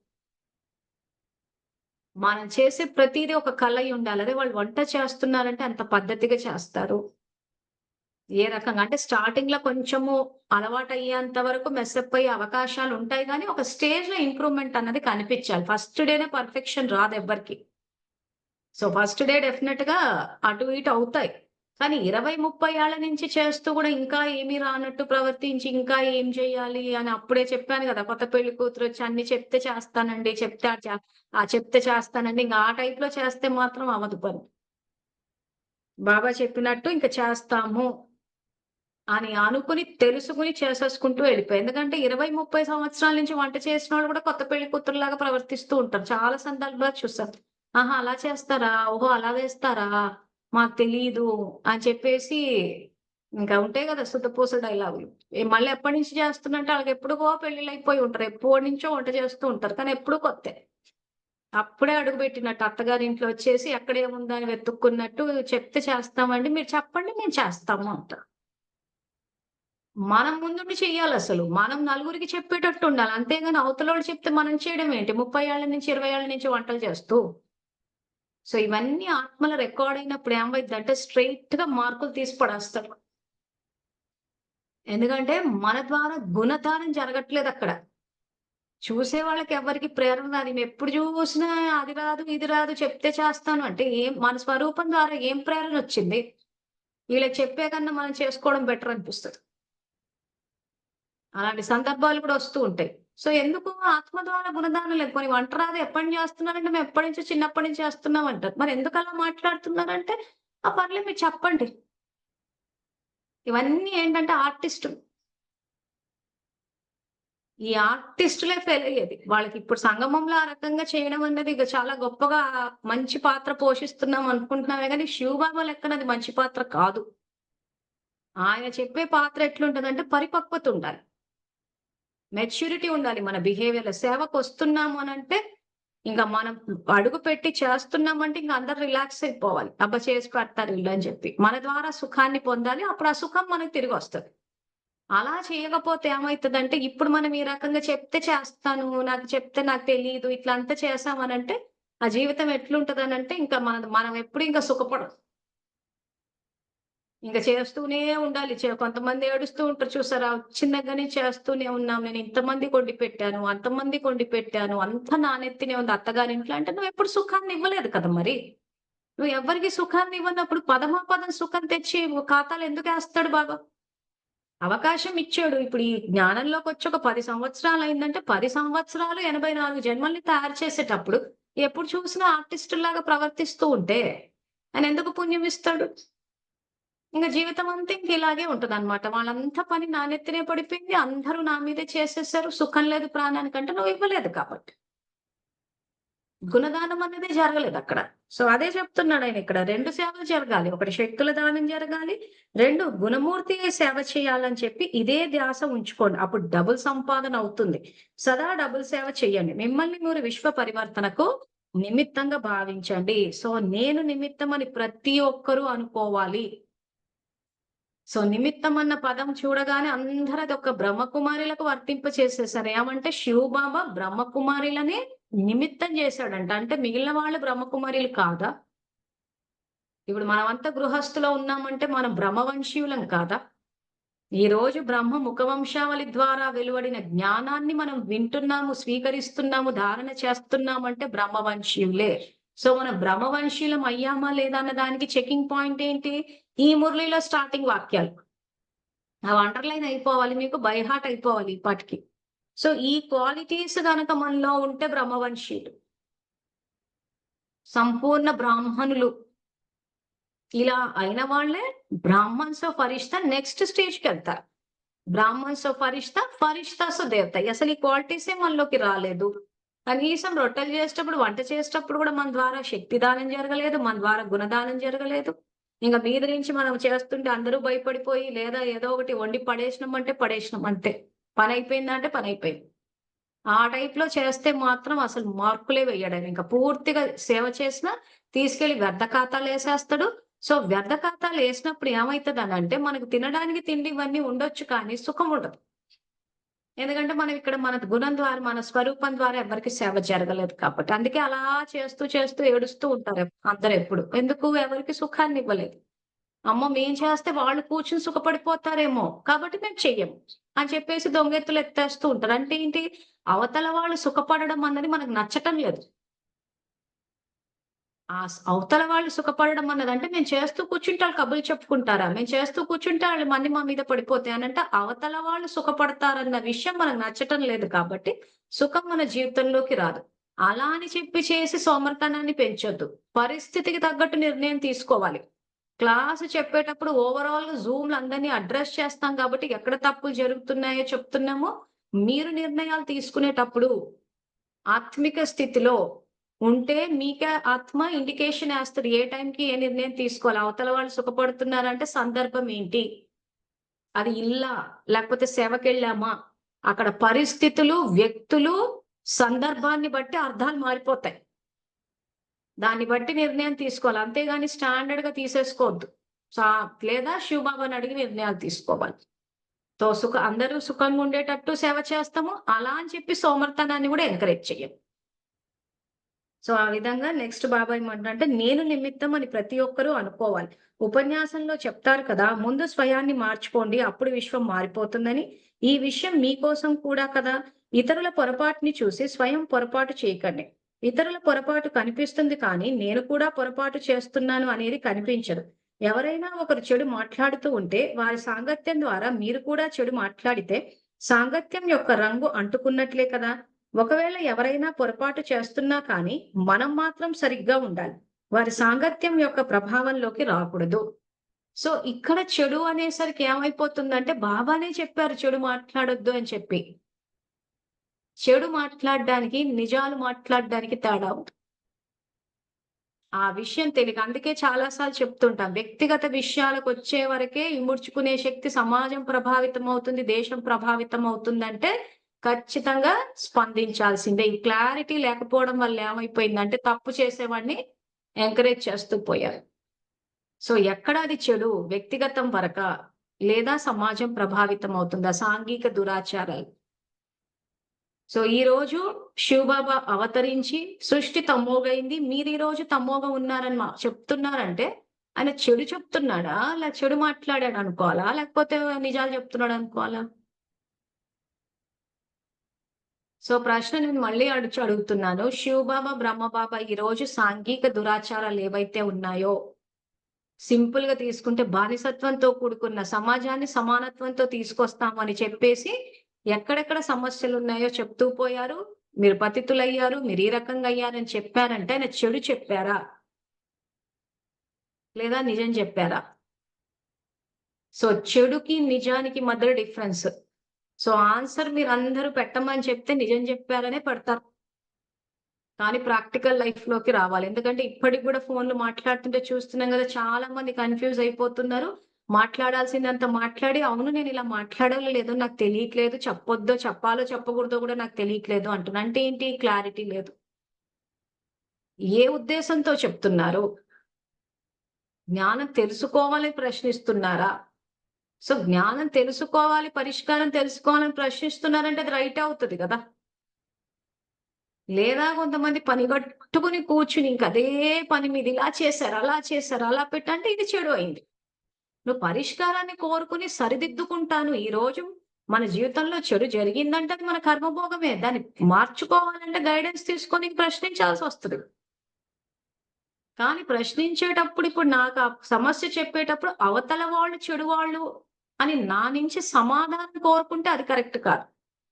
మనం చేసే ప్రతీదీ ఒక కళ అయ్యుండాలి. అదే వాళ్ళు వంట చేస్తున్నారంటే అంత పద్ధతిగా చేస్తారు. ఏ రకంగా అంటే స్టార్టింగ్‌లో కొంచెము అలవాటయ్యేంత వరకు మెస్సప్ అయ్యే అవకాశాలుంటాయి గానీ, ఒక స్టేజ్‌లో ఇంప్రూవ్‌మెంట్ అన్నది కనిపిచ్చాలి. ఫస్ట్ డేనే పర్ఫెక్షన్ రాదెవ్వరికీ. సో, ఫస్ట్ డే డెఫినెట్‌గా అటు ఇటు అవుతాయి. కానీ 20, 30 ఏళ్ల నుంచి చేస్తూ గూడా ఇంకా ఏమీ రానట్టు ప్రవర్తించి, ఇంకా ఏం చేయాలి అని అప్పుడే చెప్పాను గదా! కొత్త పెళ్లి కూతురొచ్చి అన్ని చెప్తే చేస్తానండి, చెప్తే చేస్తానండి. ఇంక ఆ టైప్‌లో చేస్తే మాత్రం అవ్వదు పని. బాబా చెప్పినట్టు ఇంక చేస్తాము అని అనుకుని, తెలుసుకొని చేసేసుకుంటూ వెళ్ళిపోయా. ఎందుకంటే 20, 30 సంవత్సరాల నుంచి వంట చేసినోళ్ళు కూడా కొత్త పెళ్లి కూతురులాగా ప్రవర్తిస్తూ ఉంటారు. చాలా సందర్భాలు చూసాను. ఆహా! అలా చేస్తారా? ఓహో! అలా వేస్తారా? మాకు తెలీదు అని చెప్పేసి ఇంకా ఉంటాయి గదా! సుద్దపూస డైలాగులు. మళ్ళీ ఎప్పటినుంచి చేస్తున్నంటే ఆళ్ళకెప్పుడుగో పెళ్లిళ్ళైపోయి ఉంటారు. ఎప్పటినుంచో వంట చేస్తూ ఉంటారు. కానీ ఎప్పుడూ కొత్తే. అప్పుడే అడుగుబెట్టినట్టు అత్తగారింట్లో వచ్చేసి ఎక్కడేముందని వెతుక్కున్నట్టు చెప్తే చేస్తామండి. మీరు చెప్పండి మేము చేస్తాము అంటారు. మనం ముందుండి చెయ్యాలసలు. మనం నలుగురికి చెప్పేటట్టుండాలి. అంతేగాని అవతలోళ్ళు చెప్తే మనం చేయడం ఏంటి? 30 ఏళ్ల నుంచి, 20 ఏళ్ల నుంచి వంటలు చేస్తూ. సో, ఇవన్నీ ఆత్మలో రికార్డ్ అయినప్పుడు ఏమైద్దంటే స్ట్రెయిట్‌గా మార్కులు తీసి పడేస్తారు. ఎందుకంటే మన ద్వారా గుణదానం జరగట్లేదక్కడ. చూసే వాళ్ళకి ఎవ్వరికీ ప్రేరణ రాదు. ఈమెప్పుడు చూసినా అది రాదు, ఇది రాదు చెప్తే చేస్తాను అంటే మన స్వరూపం ద్వారా ఏం ప్రేరణొచ్చింది? వీళ్ళకి చెప్పే కన్నా మనం చేసుకోవడం బెటర్ అనిపిస్తది. అలాంటి సందర్భాలు కూడా వస్తూ ఉంటాయి. సో, ఎందుకు ఆత్మ ద్వారా గుణదానం లేదు. పోనీ వంట రాదు ఎప్పటి చేస్తున్నారంటే, మేము ఎప్పటినుంచో చిన్నప్పటి నుంచి చేస్తున్నాం అంటారు. మరి ఎందుకలా మాట్లాడుతున్నారంటే, ఆ! పర్లేదు మీరు చెప్పండి. ఇవన్నీ ఏంటంటే ఆర్టిస్టులు. ఈ ఆర్టిస్టులే ఫెయిల్ అయ్యేది. వాళ్ళకిప్పుడు సంగమంలో ఆ రకంగా చేయడం అన్నది ఇక చాలా గొప్పగా మంచి పాత్ర పోషిస్తున్నాం అనుకుంటున్నామే గానీ, శివబాబా లెక్కన అది మంచి పాత్ర కాదు. ఆయన చెప్పే పాత్ర ఎట్లుంటదంటే పరిపక్వత ఉండాలి. మెచ్యూరిటీ ఉండాలి మన బిహేవియర్‌లో. సేవకొస్తున్నాము అనంటే, ఇంక మనం అడుగుపెట్టి చేస్తున్నామంటే ఇంక అందరూ రిలాక్స్ అయిపోవాలి. అబ్బా! చేసి పెడతారు ఈళ్ళని చెప్పి. మన ద్వారా సుఖాన్ని పొందాలి. అప్పుడు ఆ సుఖం మనకు తిరిగొస్తది. అలా చేయకపోతే ఏమైతదంటే, ఇప్పుడు మనం ఈ రకంగా చెప్తే చేస్తాను, నాకు చెప్తే నాకు తెలీదు, ఇట్లా అంతా చేశామనంటే, ఆ జీవితం ఎట్లుంటదనంటే, ఇంకా మనం ఎప్పుడు ఇంక సుఖపడం. ఇంక చేస్తూనే ఉండాలి. కొంతమంది ఏడుస్తూ ఉంటారు చూసారా? వచ్చిన దగ్గర నుంచి చేస్తూనే ఉన్నాం. నేను ఇంతమందికి వండి పెట్టాను, అంతమందికి వండి పెట్టాను. అంతా నా నెత్తినే ఉంది అత్తగారింట్లో అంటే నువ్వెప్పుడు సుఖాన్ని ఇవ్వలేదు కదా మరి. నువ్వు ఎవ్వరికీ సుఖాన్ని ఇవ్వనప్పుడు పదమాపదం సుఖం తెచ్చి ఖాతాలో ఎందుకేస్తాడు బాబా? అవకాశం ఇచ్చాడు. ఇప్పుడు ఈ జ్ఞానంలోకొచ్చి ఒక 10 సంవత్సరాలయిందంటే 10 సంవత్సరాలు 84 జన్మల్ని తయారు చేసేటప్పుడు ఎప్పుడు చూసినా ఆర్టిస్టుల్లాగా ప్రవర్తిస్తూ ఉంటే ఆయనెందుకు పుణ్యం ఇస్తాడు? ఇంక జీవితమంతా ఇంక ఇలాగే ఉంటదనమాట. వాళ్ళంతా పని నా నెత్తినే పడిపోయింది. అందరూ నా మీదే చేసేసారు. సుఖం లేదు ప్రాణానికంటే నువ్వివ్వలేదు కాబట్టి. గుణదానం అన్నదే జరగలేదక్కడ. సో, అదే చెప్తున్నాడాయనిక్కడ. 2 సేవలు జరగాలి. ఒకటి శక్తుల దానం జరగాలి. 2 గుణమూర్తి సేవ చేయాలని చెప్పి ఇదే ధ్యాస ఉంచుకోండి. అప్పుడు డబుల్ సంపాదన అవుతుంది. సదా డబుల్ సేవ చెయ్యండి. మిమ్మల్ని మీరు విశ్వ పరివర్తనకు నిమిత్తంగా భావించండి. సో నేను నిమిత్తం అని ప్రతి ఒక్కరూ అనుకోవాలి. సో నిమిత్తం అన్న పదం చూడగానే అందరూ అదొక బ్రహ్మకుమారిలకు వర్తింప చేసేసారు. ఏమంటే శివబాబా బ్రహ్మకుమారిలనే నిమిత్తం చేశాడంట. అంటే మిగిలిన వాళ్ళు బ్రహ్మకుమారిలు కాదా? ఇప్పుడు మనమంతా గృహస్థులో ఉన్నామంటే మనం బ్రహ్మవంశీయులం కాదా? ఈ రోజు బ్రహ్మ ముఖవంశావళి ద్వారా వెలువడిన జ్ఞానాన్ని మనం వింటున్నాము, స్వీకరిస్తున్నాము, ధారణ చేస్తున్నామంటే బ్రహ్మవంశీయులే. సో మనం బ్రహ్మవంశీయులం అయ్యామా లేదా అన్న దానికి చెకింగ్ పాయింట్ ఏంటి? ఈ మురళిలో స్టార్టింగ్ వాక్యాలు. అవి అండర్‌లైన్ అయిపోవాలి. మీకు బై హార్ట్ అయిపోవాలి ఇప్పటికి. సో ఈ క్వాలిటీస్ గనక మనలో ఉంటే బ్రహ్మవంశీయులు. సంపూర్ణ బ్రాహ్మణులు. ఇలా అయిన వాళ్ళే బ్రాహ్మణ్స్ ఆఫ్ ఫరిష్తా నెక్స్ట్ స్టేజ్‌కెళ్తారు. Brahmins of farishta, farishtas of devata. అసలు ఈ క్వాలిటీసే మనలోకి రాలేదు. కనీసం రొట్టెలు చేసేటప్పుడు, వంట చేసేటప్పుడు కూడా మన ద్వారా శక్తి దానం జరగలేదు. మన ద్వారా గుణదానం జరగలేదు. ఇంక మీద నుంచి మనం చేస్తుంటే అందరూ భయపడిపోయి లేదా ఏదో ఒకటి వండి పడేసినామంటే పడేసినాం అంతే. పనయిపోయిందా అంటే పనయిపోయింది. ఆ టైప్‌లో చేస్తే మాత్రం అసలు మార్కులే వెయ్యడాయన. ఇంక పూర్తిగా సేవ చేసినా తీసుకెళ్ళి వ్యర్థ ఖాతాలేసేస్తాడు. సో వ్యర్థ ఖాతాలేసినప్పుడు ఏమైతదనంటే మనకు తినడానికి తిండి ఇవన్నీ ఉండొచ్చు కానీ సుఖం ఉండదు. ఎందుకంటే మనం ఇక్కడ మన గుణం ద్వారా, మన స్వరూపం ద్వారా ఎవరికీ సేవ జరగలేదు కాబట్టి. అందుకే అలా చేస్తూ, చేస్తూ ఏడుస్తూ ఉంటారు అందరెప్పుడు. ఎందుకు? ఎవరికీ సుఖాన్నివ్వలేదు. అమ్మో! మేం చేస్తే వాళ్ళు కూర్చొని సుఖపడిపోతారేమో! కాబట్టి మేము చెయ్యము. అని చెప్పేసి దొంగెత్తులు ఎత్తేస్తూ ఉంటారు. అంటే ఏంటి? అవతల వాళ్ళు సుఖపడడం అన్నది మనకు నచ్చటం లేదు. అవతల వాళ్ళు సుఖపడడం అన్నదంటే మేము చేస్తూ కూర్చుంటే ఆళ్ళు కబుర్లు చెప్పుకుంటారా? మేము చేస్తూ కూర్చుంటే ఆళ్ళు మళ్ళీ మా మీద పడిపోతాయి అనంటే అవతల వాళ్ళు సుఖపడతారన్న విషయం మనకు నచ్చటం లేదు కాబట్టి సుఖం మన జీవితంలోకి రాదు. అలా అని చెప్పి చేసి సోమరితనాన్ని పెంచొద్దు. పరిస్థితికి తగ్గట్టు నిర్ణయం తీసుకోవాలి. క్లాస్ చెప్పేటప్పుడు ఓవరాల్‌గా జూమ్‌లో అందరిని అడ్రెస్ చేస్తాం కాబట్టి ఎక్కడ తప్పులు జరుగుతున్నాయో చెప్తున్నామో, మీరు నిర్ణయాలు తీసుకునేటప్పుడు ఆత్మిక స్థితిలో ఉంటే మీకే ఆత్మ ఇండికేషన్ ఏస్తది. ఏ టైంకి ఏ నిర్ణయం తీసుకోవాలి. అవతల వాళ్ళు సుఖపడుతున్నారంటే సందర్భం ఏంటి? అది ఇల్లా? లేకపోతే సేవకెళ్ళామా? అక్కడ పరిస్థితులు, వ్యక్తులు, సందర్భాన్ని బట్టి అర్థాలు మారిపోతాయి. దాన్ని బట్టి నిర్ణయం తీసుకోవాలి. అంతేగాని స్టాండర్డ్‌గా తీసేసుకోవద్దు. సా లేదా శివబాబాని అడిగి నిర్ణయాలు తీసుకోవాలి. అందరూ సుఖంగా ఉండేటట్టు సేవ చేస్తాము. అలా అని చెప్పి సోమరితనాన్ని కూడా ఎంకరేజ్ చెయ్యం. సో, ఆ విధంగా నెక్స్ట్ బాబా ఏమంటారంటే, నేను నిమిత్తం అని ప్రతి ఒక్కరూ అనుకోవాలి. ఉపన్యాసంలో చెప్తారు కదా! ముందు స్వయాన్ని మార్చుకోండి. అప్పుడు విశ్వం మారిపోతుందని. ఈ విషయం మీకోసం కూడా కదా! ఇతరుల పొరపాటుని చూసి స్వయం పొరపాటు చేయకండి. ఇతరుల పొరపాటు కనిపిస్తుంది కానీ, నేను కూడా పొరపాటు చేస్తున్నాను అనేది కనిపించదు. ఎవరైనా ఒకరు చెడు మాట్లాడుతూ ఉంటే, వారి సాంగత్యం ద్వారా మీరు కూడా చెడు మాట్లాడితే, సాంగత్యం యొక్క రంగు అంటుకున్నట్లే కదా! ఒకవేళ ఎవరైనా పొరపాటు చేస్తున్నా కానీ, మనం మాత్రం సరిగ్గా ఉండాలి. వారి సాంగత్యం యొక్క ప్రభావంలోకి రాకూడదు. సో, ఇక్కడ చెడు అనేసరికి ఏమైపోతుందంటే, బాబానే చెప్పారు చెడు మాట్లాడొద్దు అని చెప్పి. చెడు మాట్లాడడానికి, నిజాలు మాట్లాడడానికి తేడా ఉంది. ఆ విషయం తెలీక. అందుకే చాలా సార్లు చెప్తుంటాం. వ్యక్తిగత విషయాలకొచ్చే వరకే ఇముడ్చుకునే శక్తి సమాజం ప్రభావితమవుతుంది, దేశం ప్రభావితమవుతుందంటే ఖచ్చితంగా స్పందించాల్సిందే. ఈ క్లారిటీ లేకపోవడం వల్ల ఏమైపోయిందంటే తప్పు చేసేవాడిని ఎంకరేజ్ చేస్తూ పోయారు. సో, ఎక్కడ అది చెడు వ్యక్తిగతం వరకా? లేదా సమాజం ప్రభావితమవుతుందా? సాంఘిక దురాచారాలు. సో, ఈరోజు శివబాబా అవతరించి సృష్టి తమోగైంది. మీరీరోజు తమోగా ఉన్నారని చెప్తున్నారంటే, ఆయన చెడు చెప్తున్నాడా? చెడు మాట్లాడాడనుకోవాలా? లేకపోతే నిజాలు చెప్తున్నాడనుకోవాలా? సో, ప్రశ్న నేను మళ్ళీ అడుగుతున్నాను. శివబాబా, బ్రహ్మబాబా ఈరోజు సాంఘిక దురాచారాలేవైతే ఉన్నాయో, సింపుల్‌గా తీసుకుంటే బానిసత్వంతో కూడుకున్న సమాజాన్ని సమానత్వంతో తీసుకొస్తామని చెప్పేసి, ఎక్కడెక్కడ సమస్యలున్నాయో చెప్తూ పోయారు. మీరు పతితులయ్యారు, మీరు ఈ రకంగా అయ్యారని చెప్పారంటే ఆయన చెడు చెప్పారా? లేదా నిజం చెప్పారా? సో, చెడుకి, నిజానికి మధ్యలో డిఫరెన్స్. సో, ఆన్సర్ మీరందరూ పెట్టమని చెప్తే నిజం చెప్పారనే పెడతారు. కానీ ప్రాక్టికల్ లైఫ్‌లోకి రావాలి. ఎందుకంటే ఇప్పటికి గూడా ఫోన్‌లు మాట్లాడుతుంటే చూస్తున్నాం గదా! చాలా మంది కన్‌ఫ్యూజ్ అయిపోతున్నారు. మాట్లాడాల్సిందంతా మాట్లాడి, అవును నేనిలా మాట్లాడాలో లేదో నాకు తెలియట్లేదు. చెప్పాలో చెప్పకూడదో గూడా నాకు తెలియట్లేదు అంటున్నా. అంటే ఏంటి? క్లారిటీ లేదు. ఏ ఉద్దేశంతో చెప్తున్నారు? జ్ఞానం తెలుసుకోవాలని ప్రశ్నిస్తున్నారా? సో, జ్ఞానం తెలుసుకోవాలి, పరిష్కారం తెలుసుకోవాలని ప్రశ్నిస్తున్నారంటే అది రైటే అవుతది గదా! లేదా కొంతమంది పనిగట్టుకుని కూర్చుని ఇంక అదే పని మీద ఇలా చేశారు, అలా చేశారు, అలా పెట్టంటే ఇది చెడు అయింది. నువ్వు పరిష్కారాన్ని కోరుకుని సరిదిద్దుకుంటాను. ఈరోజు మన జీవితంలో చెడు జరిగిందంటే అది మన కర్మభోగమే. దాన్ని మార్చుకోవాలంటే గైడెన్స్ తీసుకొని ప్రశ్నించాల్సొస్తది. కానీ ప్రశ్నించేటప్పుడు ఇప్పుడు నాకు ఆ సమస్య చెప్పేటప్పుడు అవతల వాళ్ళు చెడు వాళ్ళు అని నా నుంచి సమాధానం కోరుకుంటే అది కరెక్ట్ కాదు.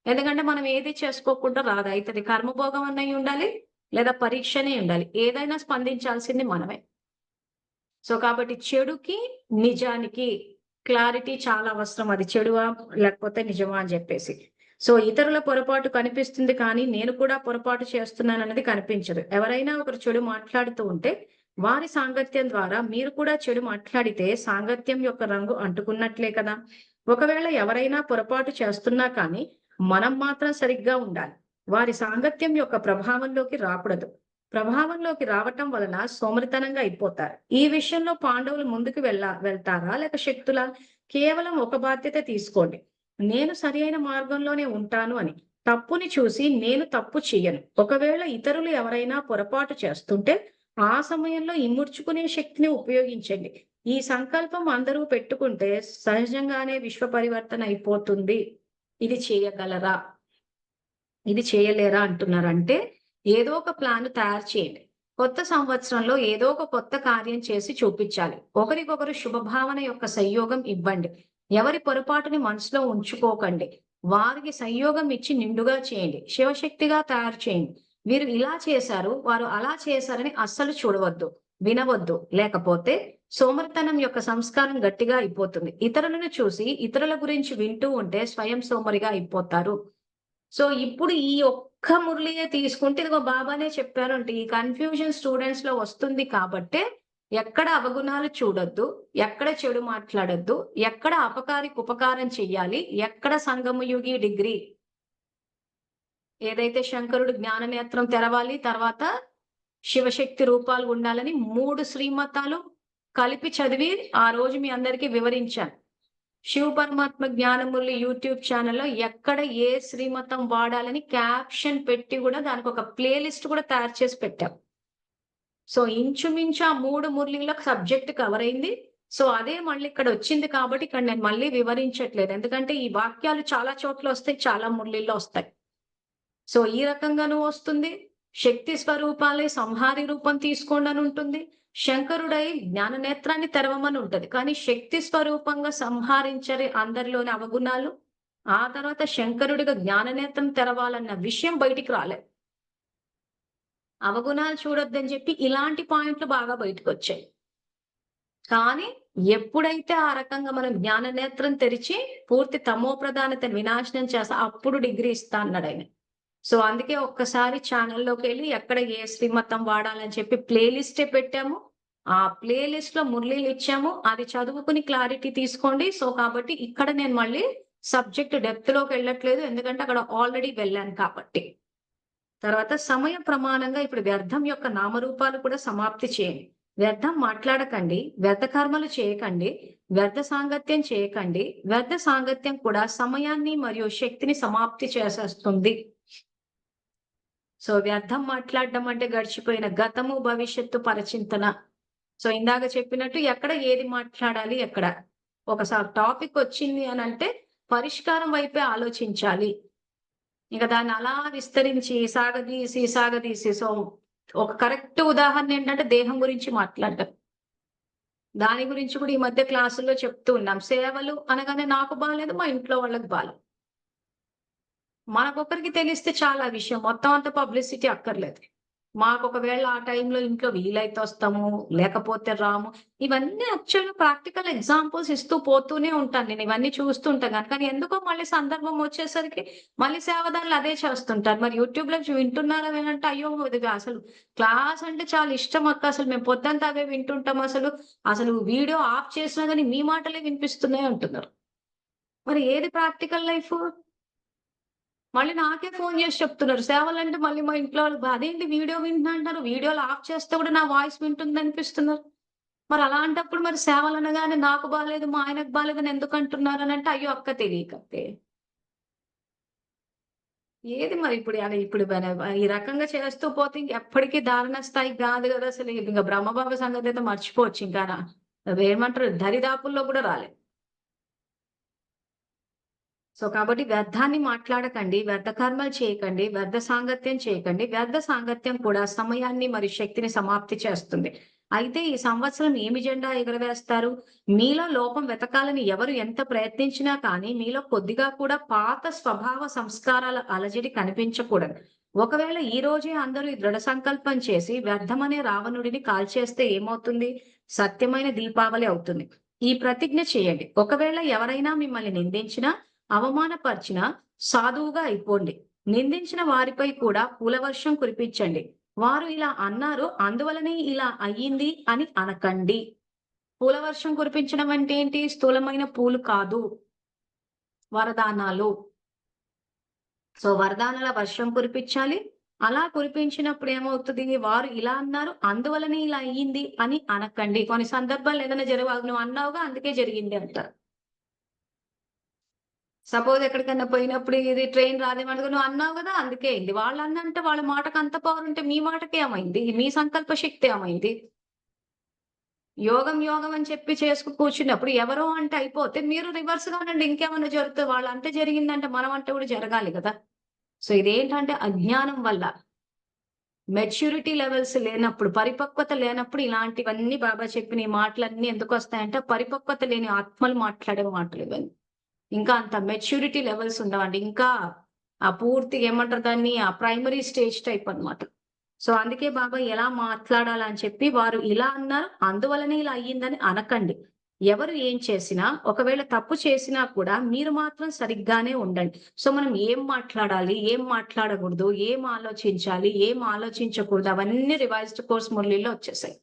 ఎందుకంటే మనం ఏది చేసుకోకుండా రాదు. అయితది కర్మభోగం అన్నయి ఉండాలి. లేదా పరీక్షనే ఉండాలి. ఏదైనా స్పందించాల్సింది మనమే. సో, కాబట్టి చెడుకి, నిజానికి క్లారిటీ చాలా అవసరం. అది చెడువా? లేకపోతే నిజమా అని జెప్పేసి. సో, ఇతరుల పొరపాటు కనిపిస్తుంది కానీ, నేను కూడా పొరపాటు చేస్తున్నానన్నది కనిపించదు. ఎవరైనా ఒకరు చెడు మాట్లాడుతూ ఉంటే, వారి సాంగత్యం ద్వారా మీరు కూడా చెడు మాట్లాడితే, సాంగత్యం యొక్క రంగు అంటుకున్నట్లే కదా! ఒకవేళ ఎవరైనా పొరపాటు చేస్తున్నా కానీ, మనం మాత్రం సరిగ్గా ఉండాలి. వారి సాంగత్యం యొక్క ప్రభావంలోకి రాకూడదు. ప్రభావంలోకి రావటం వలన సోమరితనంగా అయిపోతారు. ఈ విషయంలో పాండవులు ముందుకు వెళ్తారా? లేక శక్తులా? కేవలం ఒక బాధ్యత తీసుకోండి. నేను సరియైన మార్గంలోనే ఉంటాను అని. తప్పుని చూసి నేను తప్పు చెయ్యను. ఒకవేళ ఇతరులు ఎవరైనా పొరపాటు చేస్తుంటే, ఆ సమయంలో ఇముడ్చుకునే శక్తిని ఉపయోగించండి. ఈ సంకల్పం అందరూ పెట్టుకుంటే సహజంగానే విశ్వ పరివర్తన అయిపోతుంది. ఇది చేయగలరా? ఇది చేయలేరా అంటున్నారంటే, ఏదో ఒక ప్లాన్ తయారు చేయండి. కొత్త సంవత్సరంలో ఏదో ఒక కొత్త కార్యం చేసి చూపించాలి. ఒకరికొకరు శుభభావన యొక్క సంయోగం ఇవ్వండి. ఎవరి పొరపాటుని మనసులో ఉంచుకోకండి. వారికి సంయోగం ఇచ్చి నిండుగా చేయండి. శివశక్తిగా తయారు చేయండి. వీరు ఇలా చేశారు, వారు అలా చేశారని అస్సలు చూడవద్దు, వినవద్దు. లేకపోతే సోమరితనం యొక్క సంస్కారం గట్టిగా అయిపోతుంది. ఇతరులను చూసి ఇతరుల గురించి వింటూ ఉంటే స్వయం సోమరిగా అయిపోతారు. సో, ఇప్పుడు ఈ ఒక్క మురళియే తీసుకుంటే ఇదిగో బాబానే చెప్పారంటే ఈ కన్‌ఫ్యూజన్ స్టూడెంట్స్‌లో వస్తుంది కాబట్టే, ఎక్కడ అవగుణాలు చూడొద్దు, ఎక్కడ చెడు మాట్లాడొద్దు, ఎక్కడ అపకారికి ఉపకారం చెయ్యాలి, ఎక్కడ సంగమయుగి డిగ్రీ ఏదైతే శంకరుడు జ్ఞాననేత్రం తెరవాలి, తర్వాత శివశక్తి రూపాలు ఉండాలని 3 శ్రీమతాలు కలిపి చదివి ఆ రోజు మీ అందరికీ వివరించాను. శివ పరమాత్మ జ్ఞానమురళి యూట్యూబ్ ఛానెల్‌లో ఎక్కడ ఏ శ్రీమతం వాడాలని క్యాప్షన్ పెట్టి గూడా దానికొక ప్లే లిస్ట్ కూడా తయారు చేసి పెట్టాం. సో, ఇంచుమించు ఆ 3 మురళిలో సబ్జెక్ట్ కవర్ అయింది. సో, అదే మళ్ళీ ఇక్కడొచ్చింది కాబట్టి ఇక్కడ నేను మళ్ళీ వివరించట్లేదు. ఎందుకంటే ఈ వాక్యాలు చాలా చోట్ల వస్తాయి. చాలా మురళిల్లో వస్తాయి. సో, ఈ రకంగాను వస్తుంది. శక్తి స్వరూపాలే సంహారి రూపం తీసుకోండని ఉంటుంది. శంకరుడై జ్ఞాన నేత్రాన్ని తెరవమని ఉంటది. కానీ శక్తి స్వరూపంగా సంహారించరి అందరిలోని అవగుణాలు, ఆ తర్వాత శంకరుడిగా జ్ఞాననేత్రం తెరవాలన్న విషయం బయటికి రాలే. అవగుణాలు చూడొద్దని చెప్పి ఇలాంటి పాయింట్లు బాగా బయటకొచ్చాయి. కానీ ఎప్పుడైతే ఆ రకంగా మనం జ్ఞాననేత్రం తెరిచి పూర్తి తమో ప్రధానతను వినాశనం చేస్తా అప్పుడు డిగ్రీ ఇస్తా అన్నాడాయన. సో, అందుకే ఒక్కసారి ఛానెల్‌లోకెళ్ళి ఎక్కడ ఏ శ్రీమతం వాడాలని చెప్పి ప్లే లిస్టే పెట్టాము. ఆ ప్లే లిస్ట్‌లో మురళీలిచ్చాము. అది చదువుకుని క్లారిటీ తీసుకోండి. సో, కాబట్టి ఇక్కడ నేను మళ్ళీ సబ్జెక్ట్ డెప్త్‌లోకెళ్ళట్లేదు. ఎందుకంటే అక్కడ ఆల్రెడీ వెళ్ళాను కాబట్టి. తర్వాత సమయ ప్రమాణంగా ఇప్పుడు వ్యర్థం యొక్క నామరూపాలు కూడా సమాప్తి చేయండి. వ్యర్థం మాట్లాడకండి. వ్యర్థ కర్మలు చేయకండి. వ్యర్థ సాంగత్యం చేయకండి. వ్యర్థ సాంగత్యం కూడా సమయాన్ని మరియు శక్తిని సమాప్తి చేసేస్తుంది. సో, వ్యర్థం మాట్లాడడం అంటే గడిచిపోయిన గతము, భవిష్యత్తు పరచింతన. సో, ఇందాక చెప్పినట్టు ఎక్కడ ఏది మాట్లాడాలి, ఎక్కడ. టాపిక్ వచ్చింది అనంటే పరిష్కారం వైపే ఆలోచించాలి. ఇక దాన్ని అలా విస్తరించి, సాగదీసి సో, ఒక కరెక్ట్ ఉదాహరణ ఏంటంటే దేహం గురించి మాట్లాడడం. దాని గురించి కూడా ఈ మధ్య క్లాసుల్లో చెప్తూ ఉన్నాం. సేవలు అనగానే నాకు బాలేదు, మా ఇంట్లో వాళ్ళకి బాలేదు. మనకొకరికి తెలిస్తే చాలా విషయం. మొత్తం అంతా పబ్లిసిటీ అక్కర్లేదు. మాకొకవేళ ఆ టైంలో ఇంట్లో వీలైతే వస్తాము, లేకపోతే రాము. ఇవన్నీ యాక్చువల్‌గా ప్రాక్టికల్ ఎగ్జాంపుల్స్ ఇస్తూ పోతూనే ఉంటాను నేను. ఇవన్నీ చూస్తూ ఉంటాను గాని. కానీ ఎందుకో మళ్ళీ సందర్భం వచ్చేసరికి మళ్ళీ సేవదారులు అదే చేస్తుంటారు. మరి యూట్యూబ్‌లో వింటున్నారా వినంటే, అయ్యో! ఇది అసలు క్లాస్ అంటే చాలా ఇష్టం అక్క. అసలు మేము పొద్దంతా అవే వింటుంటాం అసలు. అసలు వీడియో ఆఫ్ చేసినా గాని మీ మాటలే వినిపిస్తున్నాయి అంటున్నారు. మరి ఏది ప్రాక్టికల్ లైఫు? మళ్ళీ నాకే ఫోన్ చేసి చెప్తున్నారు. సేవలంటే మళ్ళీ మా ఇంట్లో వాళ్ళకి అదేంటి వీడియో వింటున్నా అంటారు. వీడియోలు ఆఫ్ చేస్తే కూడా నా వాయిస్ వింటుందనిపిస్తున్నారు. మరి అలాంటప్పుడు మరి సేవలనగానే నాకు బాలేదు, మా ఆయనకు బాలేదని ఎందుకంటున్నారనంటే, అయ్యో! అక్క తెలియకత్తే. ఏది మరి ఇప్పుడు అలా ఇప్పుడు ఈ రకంగా చేస్తూ పోతే ఇంకెప్పటికి దారుణ స్థాయికి గాదు గదా! అసలు ఇంక బ్రహ్మబాబా సంగతయితే మర్చిపోవచ్చు ఇంకాన. అదేమంటారు దరిదాపుల్లో గూడా రాలేదు. సో, కాబట్టి వ్యర్థాన్ని మాట్లాడకండి. వ్యర్థ కర్మలు చేయకండి. వ్యర్థ సాంగత్యం చేయకండి. వ్యర్థ సాంగత్యం కూడా సమయాన్ని మరియు శక్తిని సమాప్తి చేస్తుంది. అయితే ఈ సంవత్సరం ఏమి జెండా ఎగురవేస్తారు? మీలో లోపం వెతకాలని ఎవరు ఎంత ప్రయత్నించినా కానీ, మీలో కొద్దిగా కూడా పాత స్వభావ సంస్కారాల అలజడి కనిపించకూడదు. ఒకవేళ ఈ రోజే అందరూ ఈ దృఢ సంకల్పం చేసి వ్యర్థమనే రావణుడిని కాల్చేస్తే ఏమవుతుంది? సత్యమైన దీపావళి అవుతుంది. ఈ ప్రతిజ్ఞ చేయండి. ఒకవేళ ఎవరైనా మిమ్మల్ని నిందించినా అవమానపరిచిన సాధువుగా అయిపోండి. నిందించిన వారిపై కూడా పూలవర్షం కురిపించండి. వారు ఇలా అన్నారు, అందువలనే ఇలా అయ్యింది అని అనకండి. పూలవర్షం కురిపించడం అంటే ఏంటి? స్థూలమైన పూలు కాదు. వరదానాలు. సో, వరదానాల వర్షం కురిపించాలి. అలా కురిపించినప్పుడు ఏమవుతది? వారు ఇలా అన్నారు, అందువలనే ఇలా అయ్యింది అని అనకండి. కొన్ని సందర్భాల్లో ఏదైనా "నువ్వు అన్నావుగా అందుకే జరిగింది" అంటారు. సపోజ్ ఎక్కడికన్నా పోయినప్పుడు ఇది ట్రైన్ రాదేమో నువ్వు అన్నావు గదా! అందుకే అయింది. వాళ్ళన్నంటే వాళ్ళ మాటకు అంత పవర్ ఉంటే మీ మాటకేమైంది? మీ సంకల్ప శక్తి ఏమైంది? యోగం, యోగం అని చెప్పి కూర్చున్నప్పుడు ఎవరో అంటే అయిపోతే మీరు రివర్స్‌గా అనండి. ఇంకేమన్నా జరుగుతది. వాళ్ళంటే జరిగిందంటే మనం అంటే కూడా జరగాలి గదా! సో, ఇదేంటంటే అజ్ఞానం వల్ల మెచ్యూరిటీ లెవెల్స్ లేనప్పుడు, పరిపక్వత లేనప్పుడు ఇలాంటివన్నీ బాబా చెప్పిన ఈ మాటలన్నీ ఎందుకొస్తాయంటే పరిపక్వత లేని ఆత్మలు మాట్లాడే మాటలు ఇవన్నీ. ఇంకా అంత మెచ్యూరిటీ లెవెల్స్ ఉండవండి. ఇంకా పూర్తిగా ఏమంటారు దాన్ని ప్రైమరీ స్టేజ్ టైప్ అన్నమాట. సో, అందుకే బాబా ఎలా మాట్లాడాలని చెప్పి వారు ఇలా అన్నారు, అందువల్లనే ఇలా అయ్యిందని అనకండి. ఎవరు ఏం చేసినా, ఒకవేళ తప్పు చేసినా కూడా మీరు మాత్రం సరిగ్గానే ఉండండి. సో, మనం ఏం మాట్లాడాలి, ఏం మాట్లాడకూడదు, ఏం ఆలోచించాలి, ఏం ఆలోచించకూడదు అవన్నీ రివైజ్డ్ కోర్స్ మురళిలో వచ్చేసాయి.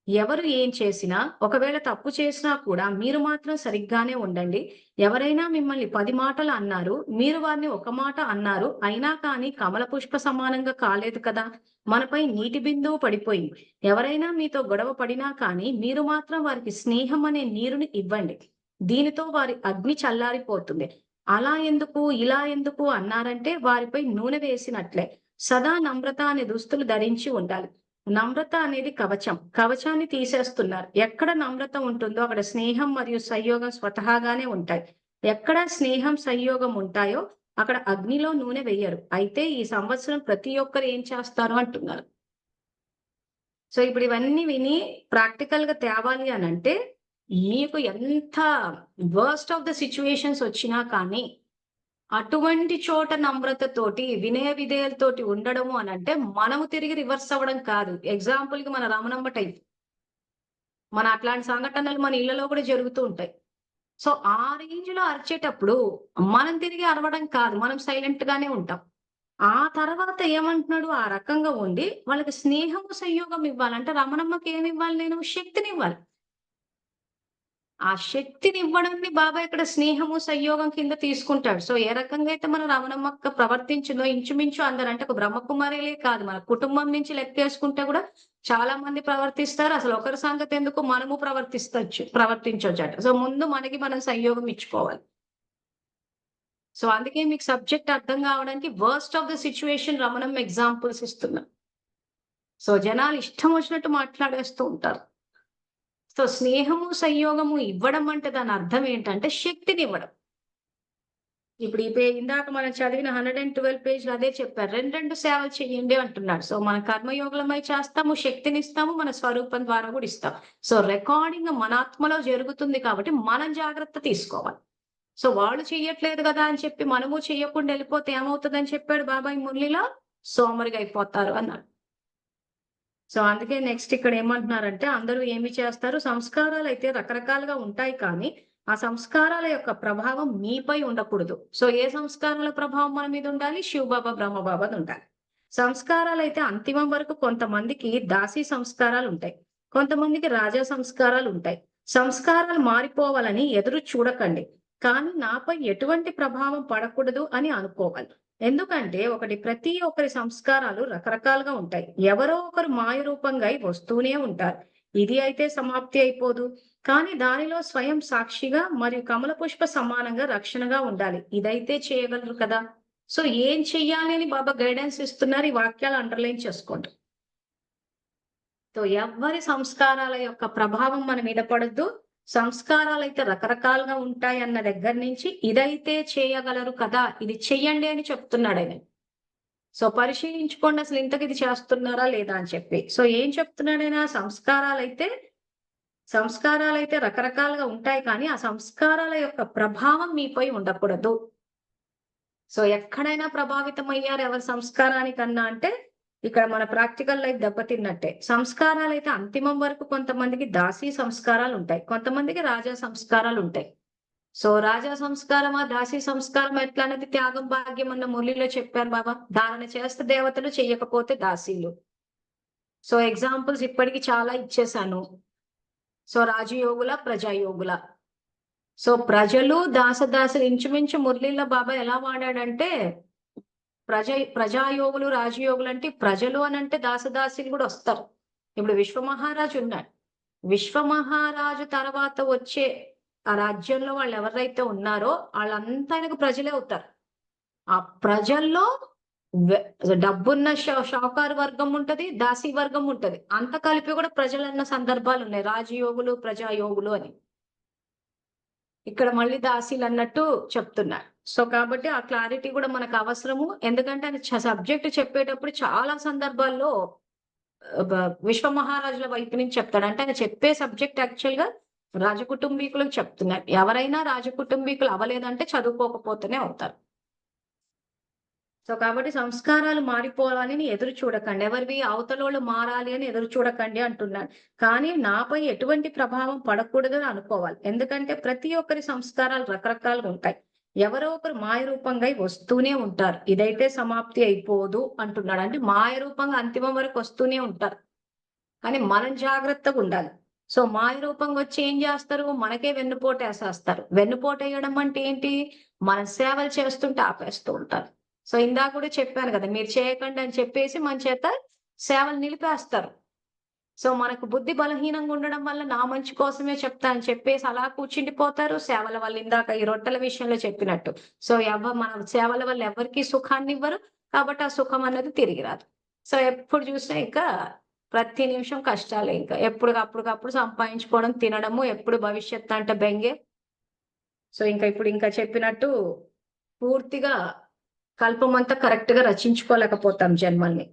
ఎవరు ఏం చేసినా, ఒకవేళ తప్పు చేసినా కూడా మీరు మాత్రం సరిగ్గానే ఉండండి. ఎవరైనా మిమ్మల్ని 10 మాటలు అన్నారు. మీరు వారిని ఒక మాట అన్నారు. అయినా కానీ కమల పుష్ప సమానంగా కాలేదు కదా! మనపై నీటి బిందువు పడిపోయింది. ఎవరైనా మీతో గొడవ పడినా కానీ మీరు మాత్రం వారికి స్నేహం అనే నీరుని ఇవ్వండి. దీనితో వారి అగ్ని చల్లారిపోతుంది. అలా ఎందుకు, ఇలా ఎందుకు అన్నారంటే వారిపై నూనె వేసినట్లే. సదా నమ్రత అనే దుస్తులు ధరించి ఉండాలి. నమ్రత అనేది కవచం. కవచాన్ని తీసేస్తున్నారు. ఎక్కడ నమ్రత ఉంటుందో అక్కడ స్నేహం మరియు సంయోగం స్వతహాగానే ఉంటాయి. ఎక్కడ స్నేహం, సంయోగం ఉంటాయో అక్కడ అగ్నిలో నూనె వెయ్యరు. అయితే ఈ సంవత్సరం ప్రతి ఒక్కరు ఏం చేస్తారు అంటున్నారు. సో, ఇప్పుడు ఇవన్నీ విని ప్రాక్టికల్‌గా తేవాలి అనంటే మీకు ఎంత వర్స్ట్ ఆఫ్ ద సిట్యుయేషన్స్ వచ్చినా కానీ అటువంటి చోట నమ్రతతోటి, వినయ విధేయలతోటి ఉండడము అనంటే, మనము తిరిగి రివర్స్ అవ్వడం కాదు. ఎగ్జాంపుల్‌కి మన రమణమ్మ టైప్. అట్లాంటి సంఘటనలు మన ఇళ్ళలో కూడా జరుగుతూ ఉంటాయి. సో, ఆ రేంజ్‌లో అరిచేటప్పుడు మనం తిరిగి అరవడం కాదు. మనం సైలెంట్ గానే ఉంటాం. ఆ తర్వాత ఏమంటున్నాడు, ఆ రకంగా ఉండి వాళ్ళకి స్నేహము, సంయోగం ఇవ్వాలి. అంటే రమణమ్మకి ఏమివ్వాలి నేను? శక్తినివ్వాలి. ఆ శక్తినివ్వడాన్ని బాబా ఇక్కడ స్నేహము, సంయోగం కింద తీసుకుంటాడు. సో, ఏ రకంగా అయితే మన రమణమ్మక్క ప్రవర్తించిందో ఇంచుమించు అందరూ అంటే ఒక బ్రహ్మకుమారిలే కాదు, మన కుటుంబం నుంచి లెక్కేసుకుంటే గూడా చాలా మంది ప్రవర్తిస్తారు. అసలు ఒకరి సంగతెందుకు మనము ప్రవర్తించొచ్చట. సో, ముందు మనకి మనం సంయోగం ఇచ్చుకోవాలి. సో, అందుకే మీకు సబ్జెక్ట్ అర్థం కావడానికి worst of the situation Ramanamma examples ఇస్తున్నా. సో, జనాలు ఇష్టం వచ్చినట్టు మాట్లాడేస్తూ ఉంటారు. సో, స్నేహము, సంయోగము ఇవ్వడం అంటే దాని అర్థం ఏంటంటే శక్తినివ్వడం. ఇప్పుడు ఇందాక మనం చదివిన 112 పేజ్‌లో అదే చెప్పారు. 2 సేవలు చేయండి అంటున్నాడు. సో, మన కర్మయోగులమై చేస్తాము, శక్తినిస్తాము, మన స్వరూపం ద్వారా కూడా ఇస్తాం. సో, రికార్డింగ్ మన ఆత్మలో జరుగుతుంది కాబట్టి మనం జాగ్రత్త తీసుకోవాలి. సో, వాళ్ళు చెయ్యట్లేదు గదా అని చెప్పి మనము చెయ్యకుండా ఎళ్ళిపోతే ఏమవుతదని చెప్పాడు బాబాయ్ మురళిలో? సోమరిగా అయిపోతారు అన్నాడు. సో, అందుకే నెక్స్ట్ ఇక్కడ ఏమంటున్నారంటే అందరూ ఏమి చేస్తారు? సంస్కారాలైతే రకరకాలుగా ఉంటాయి కానీ, ఆ సంస్కారాల యొక్క ప్రభావం మీపై ఉండకూడదు. సో, ఏ సంస్కారాల ప్రభావం మన మీద ఉండాలి? శివబాబా, బ్రహ్మబాబాది ఉండాలి. సంస్కారాలైతే అంతిమం వరకు కొంతమందికి దాసీ సంస్కారాలుంటాయి. కొంతమందికి రాజా సంస్కారాలుంటాయి. సంస్కారాలు మారిపోవాలని ఎదురు చూడకండి. కానీ నాపై ఎటువంటి ప్రభావం పడకూడదు అని అనుకోవాలి. ఎందుకంటే ప్రతి ఒక్కరి సంస్కారాలు రకరకాలుగా ఉంటాయి. ఎవరో ఒకరు మాయ రూపంగా వస్తూనే ఉంటారు. ఇది అయితే సమాప్తి అయిపోదు. కానీ దానిలో స్వయం సాక్షిగా మరియు కమల పుష్ప సమానంగా రక్షణగా ఉండాలి. ఇదైతే చేయగలరు కదా! సో ఏం చెయ్యాలి అని బాబా గైడెన్స్ ఇస్తున్నారు. ఈ వాక్యాలు అండర్‌లైన్ చేసుకోండి. సో ఎవ్వరి సంస్కారాల యొక్క ప్రభావం మన మీద పడొద్దు. సంస్కారాలైతే రకరకాలుగా ఉంటాయన్న దగ్గర నుంచి ఇదైతే చేయగలరు కదా! ఇది చెయ్యండి అని చెప్తున్నాడాయన. సో పరిశీలించుకోండి అసలు ఇంతకి ఇది చేస్తున్నారా లేదా అని చెప్పి. సో ఏం చెప్తున్నాడాయన? సంస్కారాలైతే రకరకాలుగా ఉంటాయి కానీ, ఆ సంస్కారాల యొక్క ప్రభావం మీపై ఉండకూడదు. సో ఎక్కడైనా ప్రభావితం అయ్యారు ఎవరి సంస్కారానికన్నా అంటే, ఇక్కడ మన ప్రాక్టికల్ లైఫ్ దెబ్బతిన్నట్టే. సంస్కారాలైతే అంతిమం వరకు కొంతమందికి దాసీ సంస్కారాలుంటాయి. కొంతమందికి రాజా సంస్కారాలుంటాయి. సో రాజా సంస్కారమా, దాసీ సంస్కారమా ఎట్లా అనేది త్యాగం భాగ్యం అన్న మురళిలో చెప్పారు బాబా. ధారణ చేస్తే దేవతలు, చెయ్యకపోతే దాసీలు. సో ఎగ్జాంపుల్స్ ఇప్పటికి చాలా ఇచ్చేసాను. సో రాజయోగుల, ప్రజాయోగుల. సో ప్రజలు, దాసదాసులు ఇంచుమించు మురళీలో బాబా ఎలా వాడాడంటే, ప్రజాయోగులు, రాజయోగులు అంటే ప్రజలు అనంటే దాసదాసీలు కూడా వస్తారు. ఇప్పుడు విశ్వమహారాజు ఉన్నాడు. విశ్వమహారాజు తర్వాత వచ్చే ఆ రాజ్యంలో వాళ్ళు ఎవరైతే ఉన్నారో వాళ్ళంతా ఆయనకు ప్రజలే అవుతారు. ఆ ప్రజల్లో డబ్బున్న షావుకారు వర్గం ఉంటది, దాసీ వర్గం ఉంటది. అంత కలిపి కూడా ప్రజలన్న సందర్భాలు ఉన్నాయి. రాజయోగులు, ప్రజాయోగులు అని. ఇక్కడ మళ్ళీ దాసీలు అన్నట్టు చెప్తున్నారు. సో కాబట్టి ఆ క్లారిటీ కూడా మనకు అవసరము. ఎందుకంటే ఆయన సబ్జెక్ట్ చెప్పేటప్పుడు చాలా సందర్భాల్లో విశ్వ మహారాజుల వైపు నుంచి చెప్తాడు. అంటే ఆయన చెప్పే సబ్జెక్ట్ యాక్చువల్ గా రాజకుటుంబీకులకు చెప్తున్నారు. ఎవరైనా రాజకుటుంబీకులు అవ్వలేదంటే చదువుకోకపోతేనే అవుతారు. సో కాబట్టి సంస్కారాలు మారిపోవాలని ఎదురు చూడకండి. ఎవరివి అవతలోళ్ళు మారాలి అని ఎదురు చూడకండి అంటున్నాను. కానీ నాపై ఎటువంటి ప్రభావం పడకూడదని అనుకోవాలి. ఎందుకంటే ప్రతి ఒక్కరి సంస్కారాలు రకరకాలుగా ఉంటాయి. ఎవరో ఒకరు మాయ రూపంగా వస్తూనే ఉంటారు. ఇదైతే సమాప్తి అయిపోదు అంటున్నాడు. అంటే మాయ రూపంగా అంతిమం వరకు వస్తూనే ఉంటారు. కానీ మనం జాగ్రత్తగా ఉండాలి. సో మాయ రూపంగా వచ్చి ఏం చేస్తారు? మనకే వెన్నుపోటేసేస్తారు. వెన్నుపోటేయడం అంటే ఏంటి? మన సేవలు చేస్తుంటే ఆపేస్తూ ఉంటారు. సో ఇందాక కూడా చెప్పాను కదా, మీరు చేయకండి అని చెప్పేసి మన చేత సేవలు నిలిపేస్తారు. సో మనకు బుద్ధి బలహీనంగా ఉండడం వల్ల నా మంచి కోసమే చెప్తా అని చెప్పేసి అలా కూర్చుండిపోతారు. సేవల వల్ల ఇందాక ఈ రొట్టెల విషయంలో చెప్పినట్టు. సో మన సేవల వల్ల ఎవరికీ సుఖాన్ని ఇవ్వరు. కాబట్టి ఆ సుఖం అనేది తిరిగి రాదు. సో ఎప్పుడు చూసినా ఇంకా ప్రతి నిమిషం కష్టాలే ఇంకా. అప్పటికప్పుడు సంపాదించుకోవడం, తినడము, ఎప్పుడు భవిష్యత్తు అంటే బెంగే. సో ఇంకా చెప్పినట్టు పూర్తిగా కల్పమంతా కరెక్ట్ గా రచించుకోలేకపోతాం జన్మల్ని.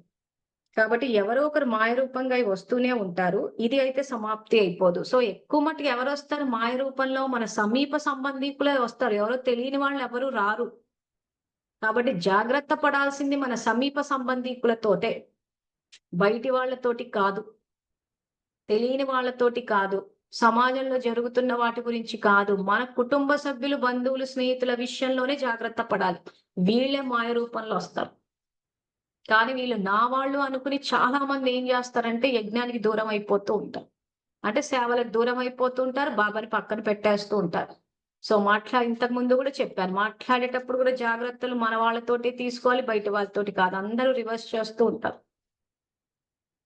కాబట్టి ఎవరో ఒకరు మాయ రూపంగా వస్తూనే ఉంటారు. ఇది అయితే సమాప్తి అయిపోదు. సో ఎక్కువ మట్టుకు ఎవరు వస్తారు మాయ రూపంలో? మన సమీప సంబంధికులే వస్తారు. ఎవరో తెలియని వాళ్ళు ఎవరు రారు. కాబట్టి జాగ్రత్త పడాల్సింది మన సమీప సంబంధికులతోటే, బయటి వాళ్ళతోటి కాదు, తెలియని వాళ్ళతోటి కాదు, సమాజంలో జరుగుతున్న వాటి గురించి కాదు. మన కుటుంబ సభ్యులు, బంధువులు, స్నేహితుల విషయంలోనే జాగ్రత్త పడాలి. వీళ్ళే మాయ రూపంలో వస్తారు. కానీ వీళ్ళు నా వాళ్ళు అనుకుని చాలా మంది ఏం చేస్తారంటే యజ్ఞానికి దూరం అయిపోతూ ఉంటారు. అంటే సేవలకు దూరం అయిపోతూ ఉంటారు. బాబాని పక్కన పెట్టేస్తూ ఉంటారు. సో ఇంతకు ముందు కూడా చెప్పాను. మాట్లాడేటప్పుడు కూడా జాగ్రత్తలు మన వాళ్ళతోటి తీసుకోవాలి, బయట వాళ్ళతోటి కాదు. అందరూ రివర్స్ చేస్తూ ఉంటారు.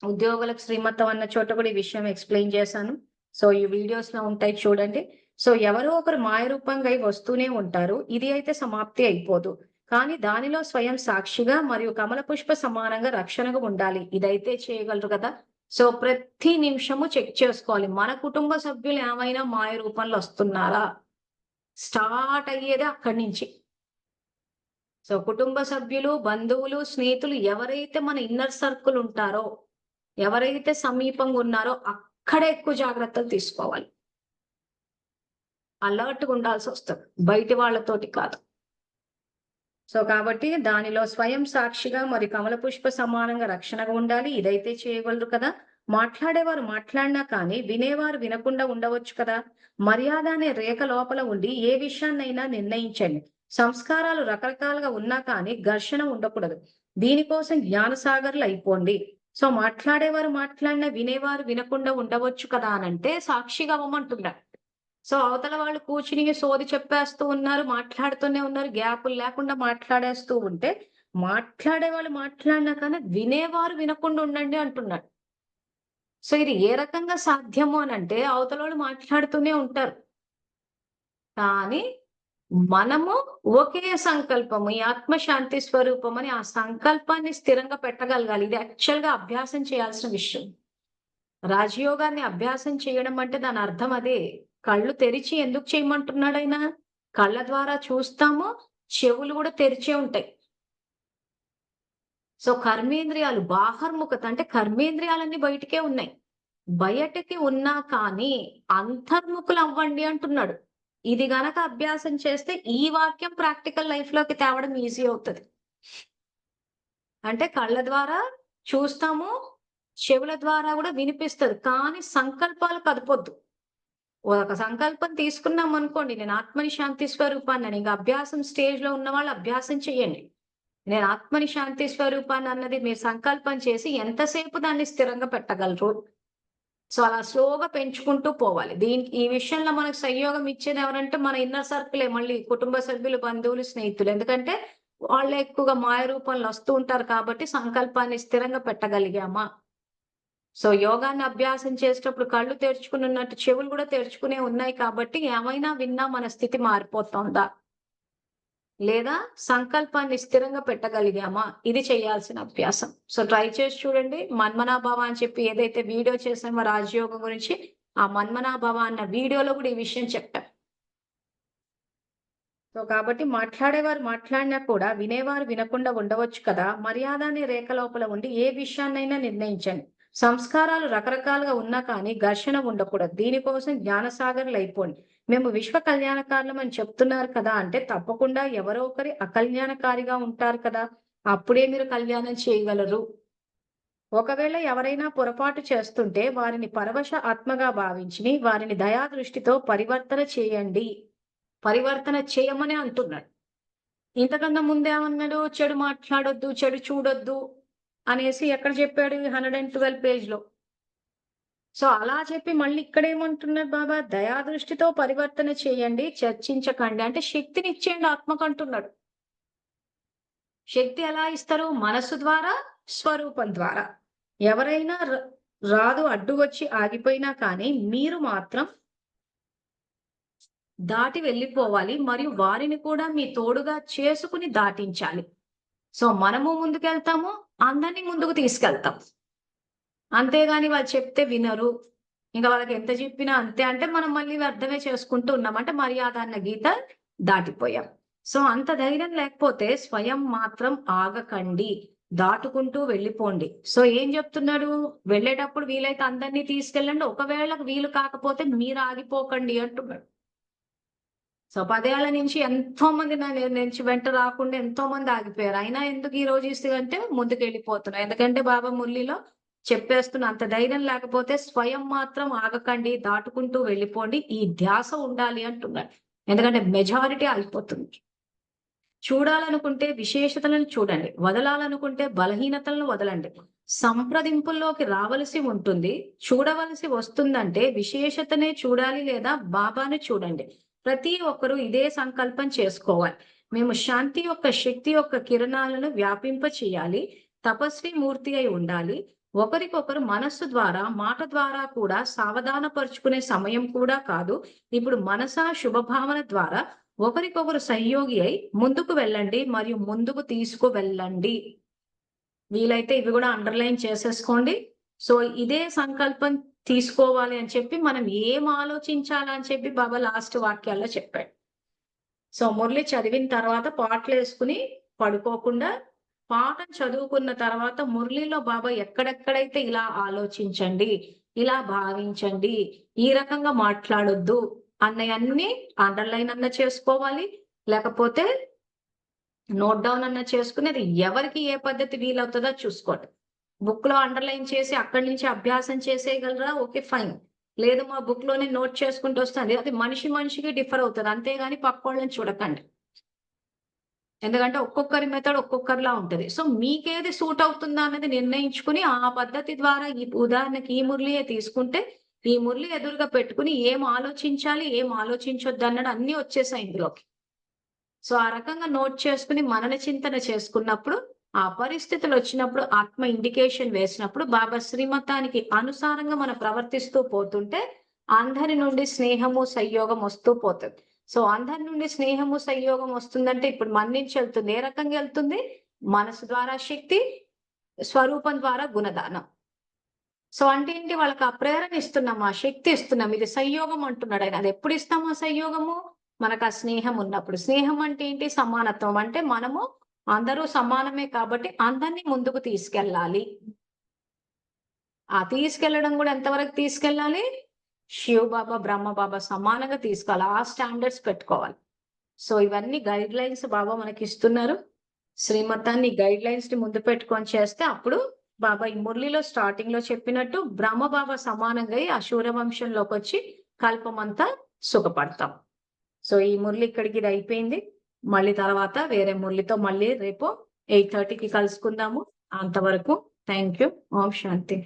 ఉద్యోగులకు శ్రీమతం అన్న చోట కూడా ఈ విషయం ఎక్స్ప్లెయిన్ చేశాను. సో ఈ వీడియోస్ లో ఉంటాయి చూడండి. సో ఎవరో ఒకరు మాయ రూపంగా వస్తూనే ఉంటారు. ఇది అయితే సమాప్తి అయిపోదు. కానీ దానిలో స్వయం సాక్షిగా మరియు కమల పుష్ప సమానంగా రక్షణగా ఉండాలి. ఇదైతే చేయగలరు కదా. సో ప్రతి నిమిషము చెక్ చేసుకోవాలి. మన కుటుంబ సభ్యులు ఏమైనా మాయ రూపంలో వస్తున్నారా? స్టార్ట్ అయ్యేదే అక్కడి నుంచి. సో కుటుంబ సభ్యులు, బంధువులు, స్నేహితులు ఎవరైతే మన ఇన్నర్ సర్కిల్ ఉంటారో, ఎవరైతే సమీపంగా ఉన్నారో అక్కడే ఎక్కువ జాగ్రత్తలు తీసుకోవాలి. అలర్ట్‌గా ఉండాల్సి వస్తుంది. బయటి వాళ్ళతోటి కాదు. సో కాబట్టి దానిలో స్వయం సాక్షిగా మరి కమల పుష్ప సమానంగా రక్షణగా ఉండాలి. ఇదైతే చేయగలరు కదా. మాట్లాడేవారు మాట్లాడినా కానీ వినేవారు వినకుండా ఉండవచ్చు కదా. మర్యాద అనే రేఖ లోపల ఉండి ఏ విషయాన్నైనా నిర్ణయించండి. సంస్కారాలు రకరకాలుగా ఉన్నా కానీ ఘర్షణ ఉండకూడదు. దీనికోసం జ్ఞానసాగర్లు అయిపోండి. సో మాట్లాడేవారు మాట్లాడినా వినేవారు వినకుండా ఉండవచ్చు కదా అనంటే సాక్షిగా అవ్వమంటున్నారు. సో అవతల వాళ్ళు కూర్చుని సోది చెప్పేస్తూ ఉన్నారు, మాట్లాడుతూనే ఉన్నారు, గ్యాపులు లేకుండా మాట్లాడేస్తూ ఉంటే, మాట్లాడే వాళ్ళు మాట్లాడినా కానీ వినేవారు వినకుండా ఉండండి అంటున్నాడు. సో ఇది ఏ రకంగా సాధ్యము అనంటే అవతలోళ్ళు మాట్లాడుతూనే ఉంటారు. కానీ మనము ఒకే సంకల్పము, ఈ ఆత్మ శాంతి స్వరూపం అని ఆ సంకల్పాన్ని స్థిరంగా పెట్టగలగాలి. ఇది యాక్చువల్‌గా అభ్యాసం చేయాల్సిన విషయం. రాజయోగాన్ని అభ్యాసం చేయడం అంటే దాని అర్థం అదే. కళ్ళు తెరిచి ఎందుకు చేయమంటున్నాడాయన? కళ్ళ ద్వారా చూస్తాము, చెవులు గూడా తెరిచే ఉంటాయి. సో, కర్మేంద్రియాలు బాహర్ముఖత అంటే కర్మేంద్రియాలన్నీ బయటికే ఉన్నాయి. బయటికి ఉన్నా కానీ అంతర్ముఖులవ్వండి అంటున్నాడు. ఇది గనక అభ్యాసం చేస్తే ఈ వాక్యం ప్రాక్టికల్ లైఫ్‌లోకి తేవడం ఈజీ అవుతది. అంటే కళ్ళ ద్వారా చూస్తాము, చెవుల ద్వారా గూడా వినిపిస్తది. కానీ సంకల్పాలు కదపొద్దు. ఒక సంకల్పం తీసుకున్నామనుకోండి, నేను ఆత్మని శాంతి స్వరూపాన్నని, ఇంక అభ్యాసం స్టేజ్‌లో ఉన్నవాళ్ళు అభ్యాసం చేయండి. నేను ఆత్మని శాంతి స్వరూపాన్నన్నది మీరు సంకల్పం చేసి ఎంతసేపు దాన్ని స్థిరంగా పెట్టగలరు? సో, అలా స్లోగా పెంచుకుంటూ పోవాలి. ఈ విషయంలో మనకు సంయోగం ఇచ్చేది ఎవరంటే మన ఇన్నర్ సర్కిలే మళ్ళీ కుటుంబ సభ్యులు, బంధువులు, స్నేహితులు. ఎందుకంటే వాళ్ళే ఎక్కువగా మాయ రూపంలో వస్తూ ఉంటారు కాబట్టి సంకల్పాన్ని స్థిరంగా పెట్టగలిగామా? సో, యోగాన్ని అభ్యాసం చేసేటప్పుడు కళ్ళు తెరుచుకుని ఉన్నట్టు చెవులు కూడా తెరుచుకునే ఉన్నాయి కాబట్టి ఏమైనా విన్నా మన స్థితి మారిపోతుందా? లేదా సంకల్పాన్ని స్థిరంగా పెట్టగలిగామా? ఇది చేయాల్సిన అభ్యాసం. సో, ట్రై చేసి చూడండి. మన్మనాభవ అని చెప్పి ఏదైతే వీడియో చేసామో రాజయోగం గురించి, ఆ మన్మనాభవ అన్న వీడియోలో కూడా ఈ విషయం చెప్పా. సో, కాబట్టి మాట్లాడేవారు మాట్లాడినా కూడా వినేవారు వినకుండా ఉండవచ్చు కదా! మర్యాద అనే రేఖ లోపల ఉండి ఏ విషయాన్నైనా నిర్ణయించండి. సంస్కారాలు రకరకాలుగా ఉన్నా కానీ ఘర్షణ ఉండకూడదు. దీనికోసం జ్ఞానసాగరులైపోండి. మేము విశ్వ కళ్యాణకారులం అని చెప్తున్నారు కదా! అంటే తప్పకుండా ఎవరో ఒకరి అకల్యాణకారిగా ఉంటారు కదా! అప్పుడే మీరు కళ్యాణం చేయగలరు. ఒకవేళ ఎవరైనా పొరపాటు చేస్తుంటే వారిని పరవశ ఆత్మగా భావించి వారిని దయా దృష్టితో పరివర్తన చేయండి. పరివర్తన చేయమనే అంటున్నాడు. ఇంతకన్నా ముందేమన్నాడు? చెడు మాట్లాడొద్దు, చెడు చూడొద్దు అనేసి ఎక్కడ చెప్పాడు? 112 పేజ్‌లో. సో, అలా చెప్పి మళ్ళీ ఇక్కడేమంటున్నాడు బాబా? దయాదృష్టితో పరివర్తన చేయండి, చర్చించకండి. అంటే శక్తినిచ్చేయండి ఆత్మకంటున్నాడు. శక్తి ఎలా ఇస్తారు? మనస్సు ద్వారా, స్వరూపం ద్వారా. ఎవరైనా రాదు అడ్డు వచ్చి ఆగిపోయినా కానీ మీరు మాత్రం దాటి వెళ్ళిపోవాలి. మరియు వారిని కూడా మీ తోడుగా చేసుకొని దాటించాలి. సో, మనము ముందుకెళ్తాము, అందరిని ముందుకు తీసుకెళ్తాం. అంతేగాని వాళ్ళు చెప్తే వినరు. ఇంక వాళ్ళకి ఎంత చెప్పినా అంతే అంటే మనం మళ్ళీ వ్యర్థమే చేసుకుంటూ ఉన్నాం. అంటే మర్యాద అన్న గీత దాటిపోయాం. సో, అంత ధైర్యం లేకపోతే స్వయం మాత్రం ఆగకండి. దాటుకుంటూ వెళ్ళిపోండి. సో, ఏం చెప్తున్నాడు? వెళ్ళేటప్పుడు వీలైతే అందరిని తీసుకెళ్ళండి. ఒకవేళ వీలు కాకపోతే మీరు ఆగిపోకండి అంటున్నాడు. సో, 10 ఏళ్ల నుంచి ఎంతోమంది నా నుంచి వెంట రాకుండా ఎంతోమంది ఆగిపోయారు. అయినా ఎందుకు ఈరోజు అంటే ముందుకెళ్ళిపోతున్నా. ఎందుకంటే బాబా మురళిలో చెప్పేస్తున్నా. అంత ధైర్యం లేకపోతే స్వయం మాత్రం ఆగకండి, దాటుకుంటూ వెళ్ళిపోండి. ఈ ధ్యాస ఉండాలి అంటున్నాడు. ఎందుకంటే మెజారిటీ ఆగిపోతుంది. చూడాలనుకుంటే విశేషతలను చూడండి. వదలాలనుకుంటే బలహీనతలను వదలండి. సంప్రదింపుల్లోకి రావలసి ఉంటుంది. చూడవలసి వస్తుందంటే విశేషతనే చూడాలి లేదా బాబాను చూడండి. ప్రతి ఒక్కరూ ఇదే సంకల్పం చేసుకోవాలి. మేము శాంతి యొక్క శక్తి యొక్క కిరణాలను వ్యాపింప చేయాలి. తపస్వి మూర్తి అయి ఉండాలి. ఒకరికొకరు మనస్సు ద్వారా, మాట ద్వారా కూడా సావధానపరుచుకునే సమయం కూడా కాదు. ఇప్పుడు మనసా శుభభావన ద్వారా ఒకరికొకరు సహయోగి అయి ముందుకు వెళ్ళండి మరియు ముందుకు తీసుకువెళ్ళండి. వీలైతే ఇవి కూడా అండర్‌లైన్ చేసేసుకోండి. సో, ఇదే సంకల్పం తీసుకోవాలి అని చెప్పి మనం ఏం ఆలోచించాలని చెప్పి బాబా లాస్ట్ వాక్యాల్లో చెప్పాడు. సో, మురళి చదివిన తర్వాత పాటలేసుకొని పడుకోకుండా పాఠం చదువుకున్న తర్వాత మురళిలో బాబా ఎక్కడెక్కడైతే ఇలా ఆలోచించండి, ఇలా భావించండి, ఈ రకంగా మాట్లాడొద్దు అన్నయన్నీ అండర్‌లైన్ అన్నా చేసుకోవాలి. లేకపోతే నోట్ డౌన్ అన్నా చేసుకొని అది ఎవరికి ఏ పద్ధతి వీలవుతదో చూసుకోండి. బుక్‌లో అండర్‌లైన్ చేసి అక్కడి నుంచి అభ్యాసం చేసేయగలరా? ఓకే. ఫైన్. లేదు మా బుక్‌లోనే నోట్ చేసుకుంటూ వస్తాను. అది మనిషి మనిషికి డిఫర్ అవుతది. అంతేగాని పక్కోళ్ళని చూడకండి. ఎందుకంటే ఒక్కొక్కరి మెథడ్ ఒక్కొక్కరిలా ఉంటది. సో, మీకేది సూట్ అవుతుందా అన్నది నిర్ణయించుకొని ఆ పద్ధతి ద్వారా ఈ ఉదాహరణకి ఈ మురళియే తీసుకుంటే ఈ మురళి ఎదురుగా పెట్టుకుని ఏం ఆలోచించాలి, ఏం ఆలోచించొద్దు అన్నది అన్నీ వచ్చేసాయి ఇందులోకి. సో, ఆ రకంగా నోట్ చేసుకొని మనన చింతన చేసుకున్నప్పుడు, ఆ పరిస్థితులు వచ్చినప్పుడు ఆత్మ ఇండికేషన్ వేసినప్పుడు బాబా శ్రీమతానికి అనుసారంగా మనం ప్రవర్తిస్తూ పోతుంటే, అందరి నుండి స్నేహము, సంయోగం వస్తూ పోతది. సో, అందరి నుండి స్నేహము, సంయోగం వస్తుందంటే ఇప్పుడు మన నుంచి వెళ్తుంది. ఏ రకంగా వెళ్తుంది? మనసు ద్వారా శక్తి, స్వరూపం ద్వారా గుణదానం. సో, అంటే ఏంటి? వాళ్ళకి ఆ ప్రేరణ ఇస్తున్నాం, ఆ శక్తి ఇస్తున్నాం. ఇది సంయోగం అంటున్నాడాయన. అది ఎప్పుడు ఇస్తాము ఆ సంయోగము? మనకు ఆ స్నేహం ఉన్నప్పుడు. స్నేహం అంటే ఏంటి? సమానత్వం. అంటే మనము అందరూ సమానమే కాబట్టి అందరిని ముందుకు తీసుకెళ్ళాలి. ఆ తీసుకెళ్లడం గూడా ఎంతవరకు తీసుకెళ్ళాలి? శివబాబా, బ్రహ్మబాబా సమానంగా తీసుకోవాలి. ఆ స్టాండర్డ్స్ పెట్టుకోవాలి. సో, ఇవన్నీ గైడ్‌లైన్స్ బాబా మనకిస్తున్నారు. శ్రీమతాన్ని గైడ్‌లైన్స్‌ని ముందు పెట్టుకొని చేస్తే అప్పుడు బాబా ఈ మురళిలో స్టార్టింగ్‌లో చెప్పినట్టు బ్రహ్మబాబా సమానంగా అయ్యి ఆ శూరవంశంలోకొచ్చి కల్పమంతా సుఖపడతాం. సో, ఈ మురళి ఇక్కడికి ఇది అయిపోయింది. మళ్ళీ తర్వాత వేరే మురళితో మళ్ళీ రేపు 8:30కి కలుసుకుందాము. అంతవరకు థాంక్ యూ. Om Shanti.